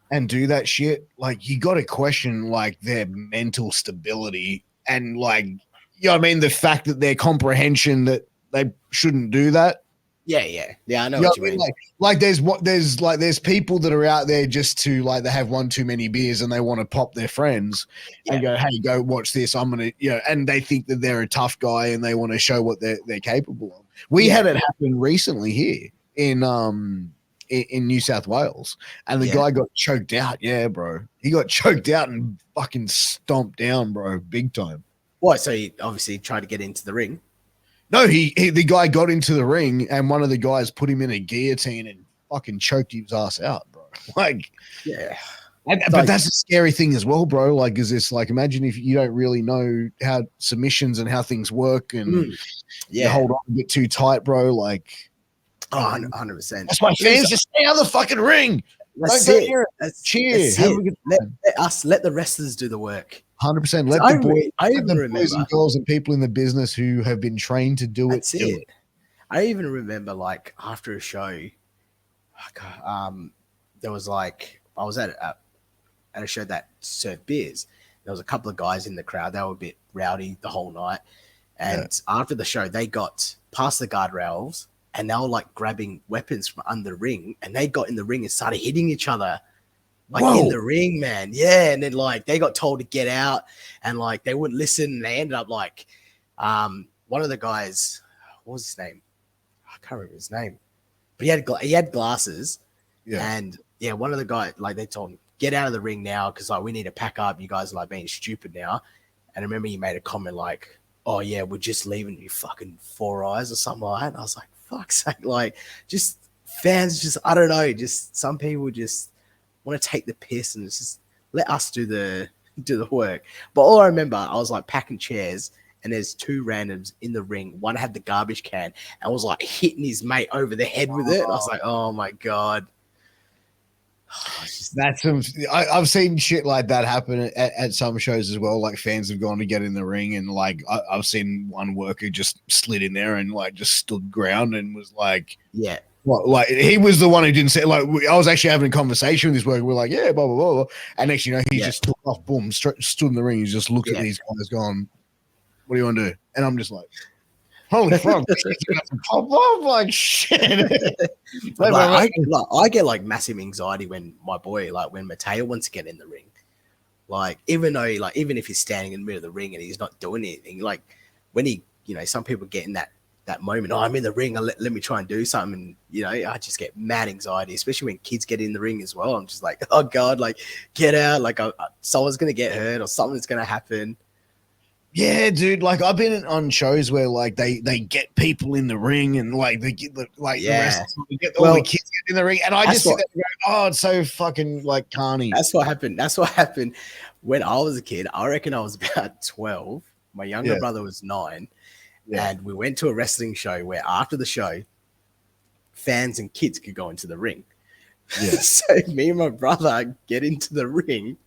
and do that shit, like you got to question like their mental stability and like, you know what I mean? The fact that their comprehension that they shouldn't do that. Yeah. I know You know what you what I mean? mean. There's people that are out there just to like they have one too many beers and they want to pop their friends and go, hey, go watch this. I'm gonna, and they think that they're a tough guy and they want to show what they're capable of. We had it happen recently here in New South Wales, and the guy got choked out. Yeah, bro, he got choked out and fucking stomped down, bro, big time. What? So he obviously tried to get into the ring. No, the guy got into the ring and one of the guys put him in a guillotine and fucking choked his ass out, bro. Like, yeah. But that's a scary thing as well, bro. Like, is this like, imagine if you don't really know how submissions and how things work and you hold on a bit too tight, bro. Like, 100%. That's why fans just stay out of the fucking ring. That's Don't it. go That's, cheer. that's Have it. a good Let the wrestlers do the work. 100%. Let I the boys, I let even the remember. boys and girls and people in the business who have been trained to do That's it. Do it. I even remember, like, after a show, there was like I was at a show that served beers. There was a couple of guys in the crowd. They were a bit rowdy the whole night, and after the show, they got past the guardrails and they were like grabbing weapons from under the ring, and they got in the ring and started hitting each other. Like in the ring, man. Yeah. And then like they got told to get out and like they wouldn't listen. And they ended up like one of the guys, what was his name? I can't remember his name. But he had glasses. Yeah. And yeah, one of the guys, like they told him, get out of the ring now because like we need to pack up. You guys are like being stupid now. And I remember he made a comment like, oh yeah, we're just leaving you fucking 4 eyes or something like that. And I was like, fuck's sake, like just fans just I don't know, just some people just want to take the piss and just let us do the work. But all I remember, I was like packing chairs and there's two randoms in the ring. One had the garbage can and was like hitting his mate over the head with it. And I was like, oh my God. I've seen shit like that happen at some shows as well. Like fans have gone to get in the ring and like I've seen one worker just slid in there and like just stood ground and was like, yeah. Well, like he was the one who didn't say. Like I was actually having a conversation with this worker. We're like, yeah, blah blah blah, and next, he just took off, boom, stood in the ring. He just looked at these guys, going, "What do you want to do?" And I'm just like, "Holy fuck!" Pop off like shit. I get like massive anxiety when my boy, like when Mateo wants to get in the ring. Like even if he's standing in the middle of the ring and he's not doing anything, like when he, some people get in that moment, I'm in the ring, let me try and do something, and I just get mad anxiety, especially when kids get in the ring as well. I'm just like, oh God, like get out, like someone's gonna get hurt or something's gonna happen. Yeah, dude, like I've been on shows where like they get people in the ring and like they get the rest get all the kids get in the ring, and I just sit there and go, oh, it's so fucking like carny. That's what happened when I was a kid. I reckon I was about 12. My younger brother was 9. Yeah. And we went to a wrestling show where after the show, fans and kids could go into the ring. Yeah. So me and my brother get into the ring.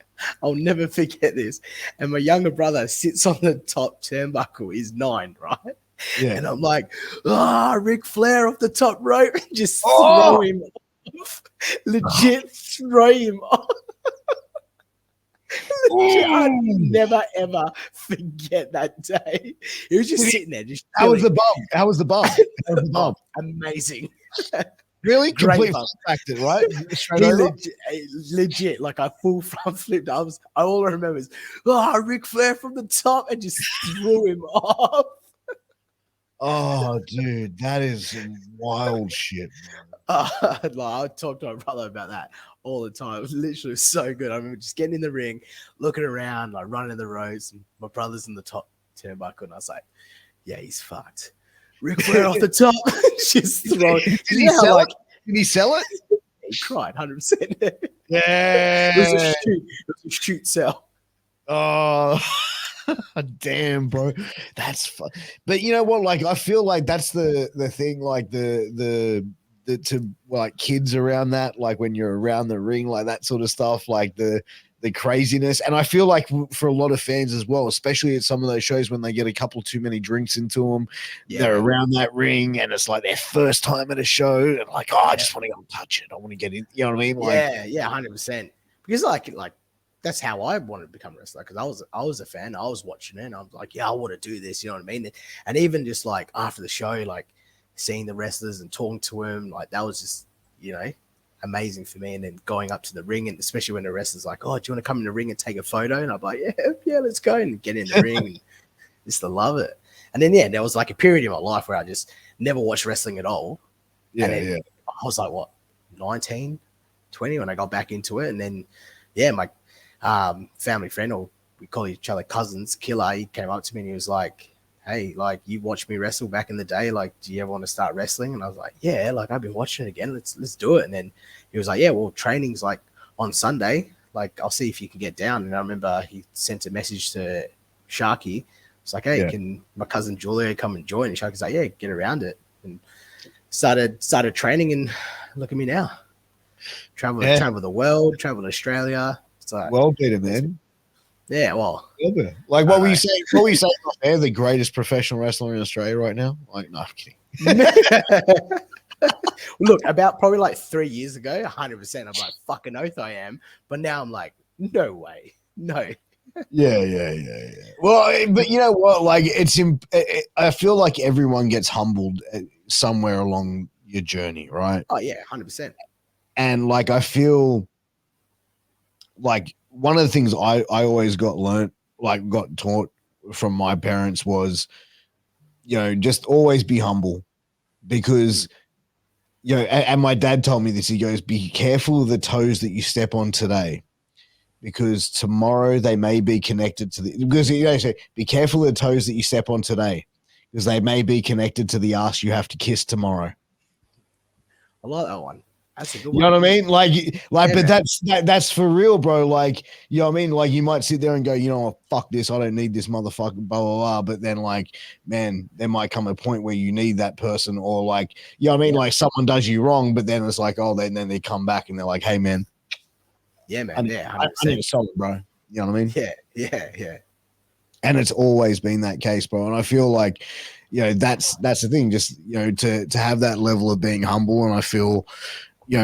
I'll never forget this. And my younger brother sits on the top turnbuckle. He's 9, right? Yeah. And I'm like, Ric Flair off the top rope. Just throw him off. Legit throw him off. I'll never ever forget that day. He was just sitting there. How was the bump? Amazing. Really? Complete factor, right? Legit, like I full front flipped. I all I remember is Ric Flair from the top and just threw him off. Oh, dude, that is some wild shit. I talk to my brother about that all the time. It was literally so good. I remember just getting in the ring, looking around, like running the ropes. And my brother's in the top turnbuckle, and I was like, "Yeah, he's fucked." Ric Flair off the top, just throw. Did he sell it? Did he sell it? He cried 100%. Yeah, it was a shoot sell. Oh. Damn, bro, that's fun. But you know what? Like, I feel like that's the thing. Like the to like kids around that, like when you're around the ring, like that sort of stuff, like the craziness. And I feel like for a lot of fans as well, especially at some of those shows when they get a couple too many drinks into them, they're around that ring and it's like their first time at a show and like, I just want to go and touch it. I want to get in. You know what I mean? Like, yeah, 100%. Because like that's how I wanted to become a wrestler, because I was a fan. I was watching it and I was like, yeah, I want to do this, you know what I mean? And even just like after the show, like seeing the wrestlers and talking to them, like that was just, you know, amazing for me. And then going up to the ring, and especially when the wrestler's like, oh, do you want to come in the ring and take a photo? And I'm like, yeah, let's go, and get in the ring and just to love it. And then there was like a period in my life where I just never watched wrestling at all. And then I was like, what, 19, 20 when I got back into it. And then my family friend, or we call each other cousins, Killer, he came up to me and he was like, hey, like, you watched me wrestle back in the day, like, do you ever want to start wrestling? And I was like, yeah, like, I've been watching it again, let's do it. And then he was like, yeah, well, training's like on Sunday, like, I'll see if you can get down. And I remember he sent a message to Sharky. It's like, hey, can my cousin Julio come and join? And Sharky's like, yeah, get around it. And started training, and look at me now. Travel the world, travel to Australia. So, well better, man. Yeah, well, like, what were you saying? What were you saying? They're the greatest professional wrestler in Australia right now. Like, no, I'm kidding. Look, about probably like 3 years ago, 100%. I'm like, fucking oath I am. But now I'm like, no way, no. Yeah. Well, but you know what? Like, I feel like everyone gets humbled somewhere along your journey, right? Oh yeah, 100%. And like, I feel like one of the things I always got taught from my parents was, you know, just always be humble, because, you know, and my dad told me this, he goes, be careful of the toes that you step on today, because tomorrow they may be connected to because, you know, so be careful of the toes that you step on today, because they may be connected to the ass you have to kiss tomorrow. I like that one. That's a good one. You know what I mean? Like, yeah, but man. that's for real, bro. Like, you know what I mean? Like, you might sit there and go, you know what, fuck this, I don't need this motherfucker, blah, blah, blah. But then, like, man, there might come a point where you need that person, or like, you know what I mean? Like, someone does you wrong, but then it's like, oh, then they come back and they're like, hey, man. Yeah, man. I need a solid, bro. You know what I mean? Yeah. And it's always been that case, bro. And I feel like, you know, that's the thing, just, you know, to have that level of being humble. And I feel, you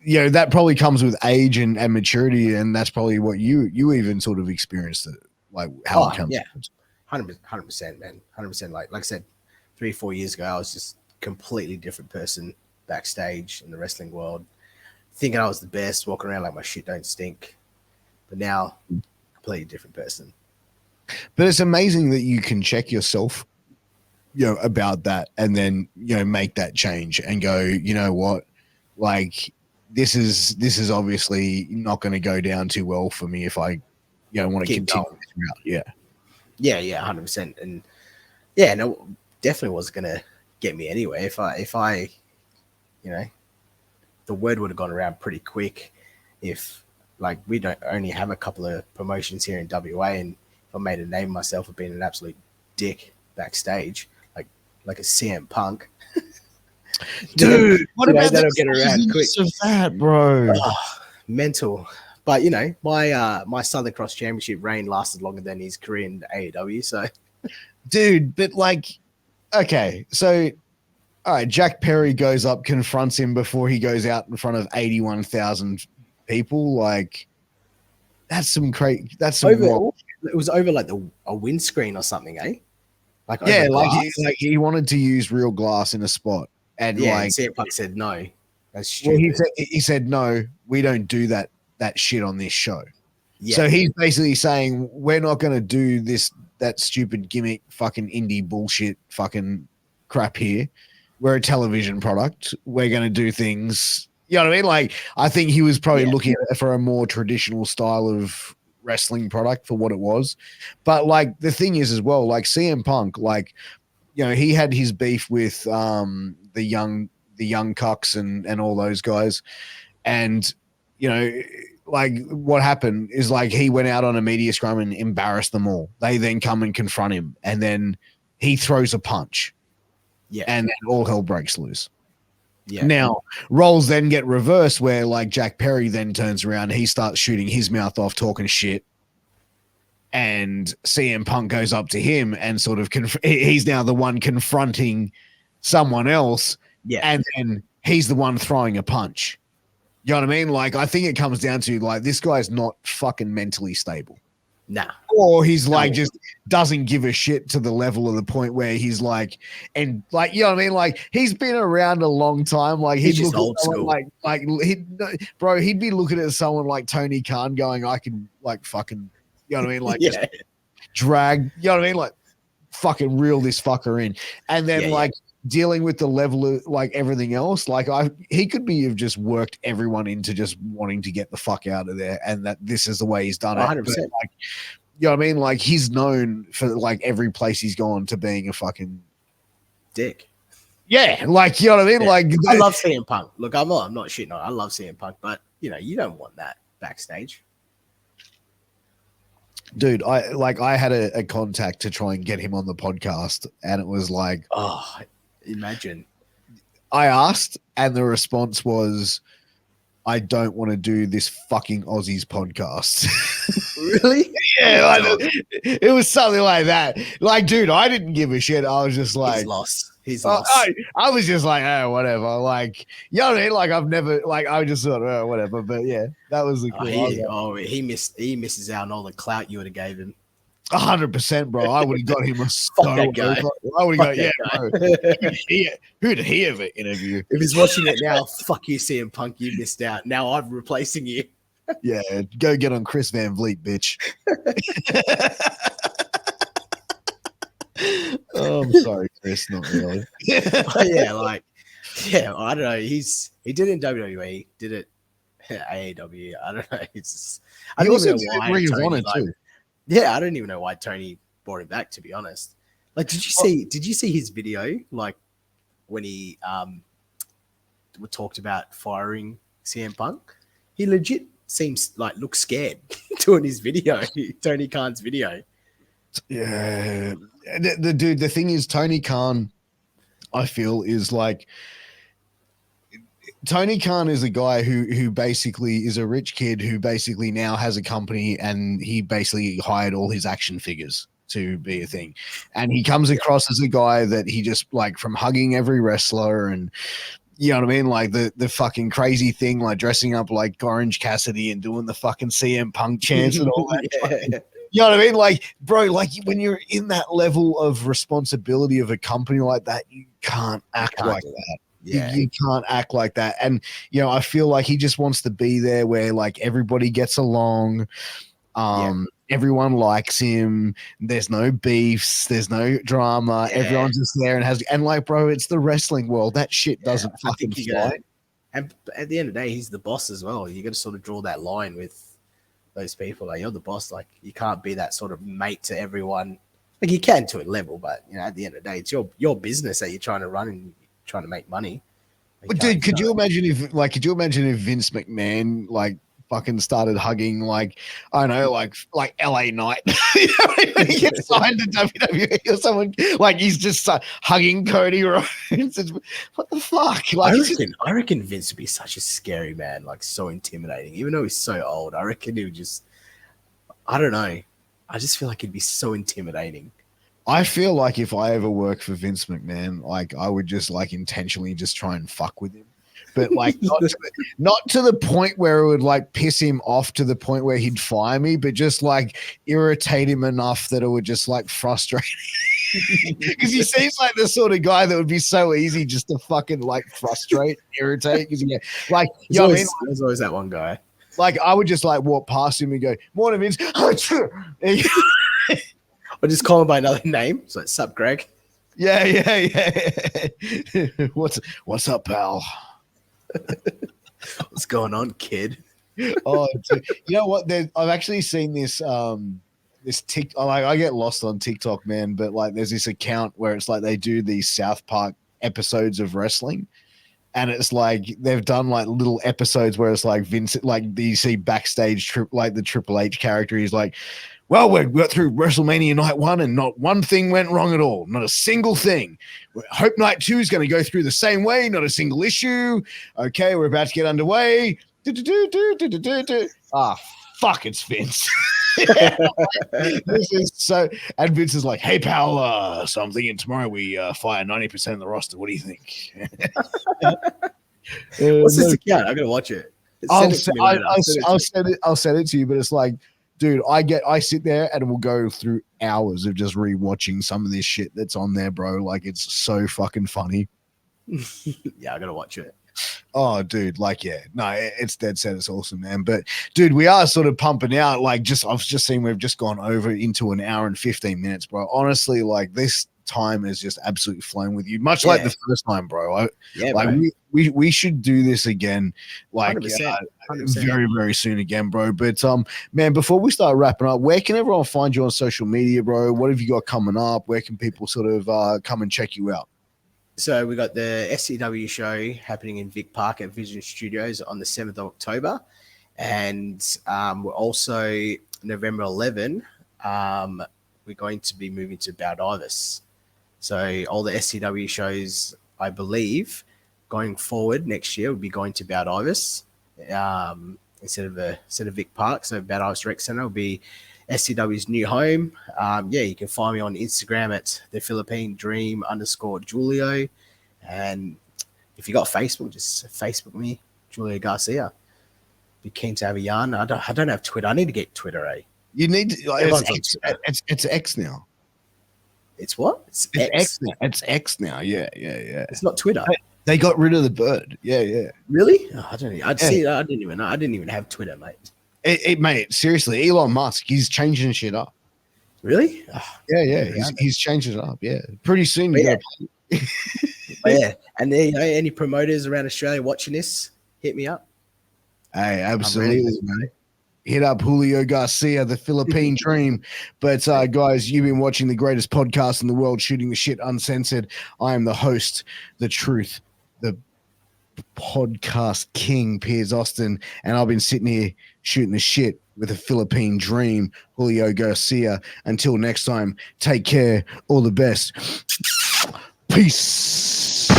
know, that probably comes with age and maturity, and that's probably what you even sort of experienced it, like how it comes. Yeah, 100%, man, 100%. Like I said, 3-4 years ago, I was just completely different person backstage in the wrestling world, thinking I was the best, walking around like my shit don't stink. But now, completely different person. But it's amazing that you can check yourself, you know, about that, and then, you know, make that change and go, you know what, like, this is obviously not going to go down too well for me if I, you know, want to continue this route. Yeah, 100%. And yeah, no, definitely wasn't going to get me anywhere. If I, you know, the word would have gone around pretty quick if, like, we don't only have a couple of promotions here in WA, and if I made a name of myself of being an absolute dick backstage, like a CM Punk. Dude, what about that'll get around quick of that, bro? Mental. But you know, my Southern Cross Championship reign lasted longer than his career in AEW. So, dude, but like, okay, so all right, Jack Perry goes up, confronts him before he goes out in front of 81,000 people. Like, that's some crazy. That's some it was over like a windscreen or something, eh? Like, yeah, like he wanted to use real glass in a spot. And like, CM Punk said no. That's stupid. Well, he said no, we don't do that shit on this show. Yeah. So he's basically saying we're not going to do that stupid gimmick, fucking indie bullshit, fucking crap here. We're a television product. We're going to do things. You know what I mean? Like, I think he was probably looking for a more traditional style of wrestling product for what it was. But like, the thing is as well, like CM Punk, like, you know, he had his beef with the young cucks and all those guys. And, you know, like, what happened is, like, he went out on a media scrum and embarrassed them all. They then come and confront him, and then he throws a punch. Yeah. And then all hell breaks loose. Yeah. Now, roles then get reversed where, like, Jack Perry then turns around, he starts shooting his mouth off, talking shit. And CM Punk goes up to him and sort of he's now the one confronting someone else. Yeah. And then he's the one throwing a punch. You know what I mean? Like, I think it comes down to like this guy's not fucking mentally stable. Nah. Or he's like No. just doesn't give a shit to the level of the point where he's like, and like, you know what I mean? Like, he's been around a long time. Like, He's he'd just look old at someone school. like he'd be looking at someone like Tony Khan going, I can like fucking, you know what I mean? Like, just Yeah. drag, you know what I mean? Like, fucking reel this fucker in. And then Yeah, like dealing with the level of like everything else, like he could be have just worked everyone into just wanting to get the fuck out of there, and that this is the way he's done it. 100%. But, like, you know what I mean? Like, he's known for like every place he's gone to being a fucking Dick. yeah, like, you know what I mean? Yeah. Like, I love CM Punk. Look, I'm not shitting on it. I love CM Punk, but you know, you don't want that backstage. dude, I had a contact to try and get him on the podcast, and it was like, Oh, imagine. I asked, and the response was, I don't want to do this fucking Aussies podcast. Really? Yeah, it was something like that. Like, dude, I didn't give a shit. I was just like, He's lost. He's I, lost. I was just like, oh, whatever. Like, you know what I mean? Like, I've never, like, I just thought, oh, whatever. But yeah, that was the cool. He misses out on all the clout you would have gave him. 100%, bro. I would have got him a Fuck that guy. I would have got, Fuck yeah, that bro. Who did he ever interview? If he's watching it now, fuck you, CM Punk. You missed out. Now I'm replacing you. Yeah, go get on Chris Van Vliet, bitch. Oh, I'm sorry, Chris. Not really. But yeah, like, yeah, I don't know. He did it in WWE, did it AEW. I don't know. It's just, I He don't also even did know why. Ring of Tony, Honor like, too. yeah, I don't even know why Tony brought him back. To be honest, like, did you see his video? Like when he talked about firing CM Punk, he legit seems like looks scared doing his video, Tony Khan's video. Yeah, the dude. The thing is, Tony Khan, I feel, is like Tony Khan is a guy who basically is a rich kid who basically now has a company, and he basically hired all his action figures to be a thing, and he comes across as a guy that he just like from hugging every wrestler and. You know what I mean? Like the fucking crazy thing, like dressing up like Orange Cassidy and doing the fucking CM Punk chants and all that. Yeah. You know what I mean? Like, bro, like when you're in that level of responsibility of a company like that, you can't act like that. Yeah. You can't act like that. And, you know, I feel like he just wants to be there where like everybody gets along. Everyone likes him. There's no beefs. There's no drama. Yeah. Everyone's just there and like, bro, it's the wrestling world. That shit doesn't fucking fly. And at the end of the day, he's the boss as well. You got to sort of draw that line with those people. Like, you're the boss. Like, you can't be that sort of mate to everyone. Like, you can to a level, but you know, at the end of the day, it's your business that you're trying to run and trying to make money. But dude, could you imagine if Vince McMahon like fucking started hugging like I don't know like LA Knight you know when he gets signed to WWE or someone like he's just hugging Cody Rhodes. What the fuck? Like, I reckon Vince would be such a scary man, like so intimidating. Even though he's so old, I reckon he would just I don't know. I just feel like he'd be so intimidating. I feel like if I ever work for Vince McMahon, like I would just like intentionally just try and fuck with him. But like not to the point where it would like piss him off to the point where he'd fire me, but just like irritate him enough that it would just like frustrate him. Because he seems like the sort of guy that would be so easy just to fucking like frustrate, irritate. Because like you know what I mean? There's always that one guy. Like I would just like walk past him and go, "Morning, Vince." Or just call him by another name. So it's sup, Greg. Yeah. What's up, pal? What's going on, kid? Oh, dude. You know what? I've actually seen this. This like I get lost on TikTok, man. But like, there's this account where it's like they do these South Park episodes of wrestling, and it's like they've done like little episodes where it's like Vince, like you see backstage, like the Triple H character. He's like, "Well, we got through WrestleMania Night 1 and not one thing went wrong at all. Not a single thing. Hope Night 2 is going to go through the same way. Not a single issue. Okay, we're about to get underway." Ah, fuck, it's Vince. This is so, and Vince is like, "Hey, pal, so I'm thinking tomorrow we fire 90% of the roster. What do you think?" What's this account? I'm going to watch it. Send it to me later. Send it to me. I'll send it to you, but it's like, dude, I sit there and we'll go through hours of just rewatching some of this shit that's on there, bro. Like, it's so fucking funny. Yeah, I gotta watch it. Oh, dude, like, yeah, no, it's dead set. It's awesome, man. But, dude, we are sort of pumping out. Like, I've just seen we've just gone over into an hour and 15 minutes, bro. Honestly, like, this time has just absolutely flown with you, much like the first time, bro. Bro. We should do this again, like 100%, 100%. very, very soon again, bro. But man, before we start wrapping up, where can everyone find you on social media, bro? What have you got coming up? Where can people sort of come and check you out? So we got the SCW show happening in Vic Park at Vision Studios on the 7th of October. And we're also November 11, we're going to be moving to Baldivis. So all the SCW shows, I believe, going forward next year will be going to Baldivis instead of Vic Park. So Baldivis Rec Center will be SCW's new home. You can find me on Instagram at the Philippine Dream _Julio. And if you got Facebook, just Facebook me, Julio Garcia. Be keen to have a yarn. I don't have Twitter. I need to get Twitter, eh? You need to, it's X now. It's what? It's X now. It's X now. Yeah. It's not Twitter. They got rid of the bird. Yeah. Really? Oh, I don't know. See. I didn't even know. I didn't even have Twitter, mate. Mate, seriously, Elon Musk, he's changing shit up. Really? Oh, yeah. He's changing it up. Yeah. Pretty soon, yeah. And there, any promoters around Australia watching this, hit me up. Hey, absolutely, man. Hit up Julio Garcia, the Philippine Dream. But guys, you've been watching the greatest podcast in the world, Shooting the Shit Uncensored. I am the host, the truth, the podcast king, Piers Austin, and I've been sitting here shooting the shit with a Philippine Dream, Julio Garcia. Until next time, take care. All the best. Peace.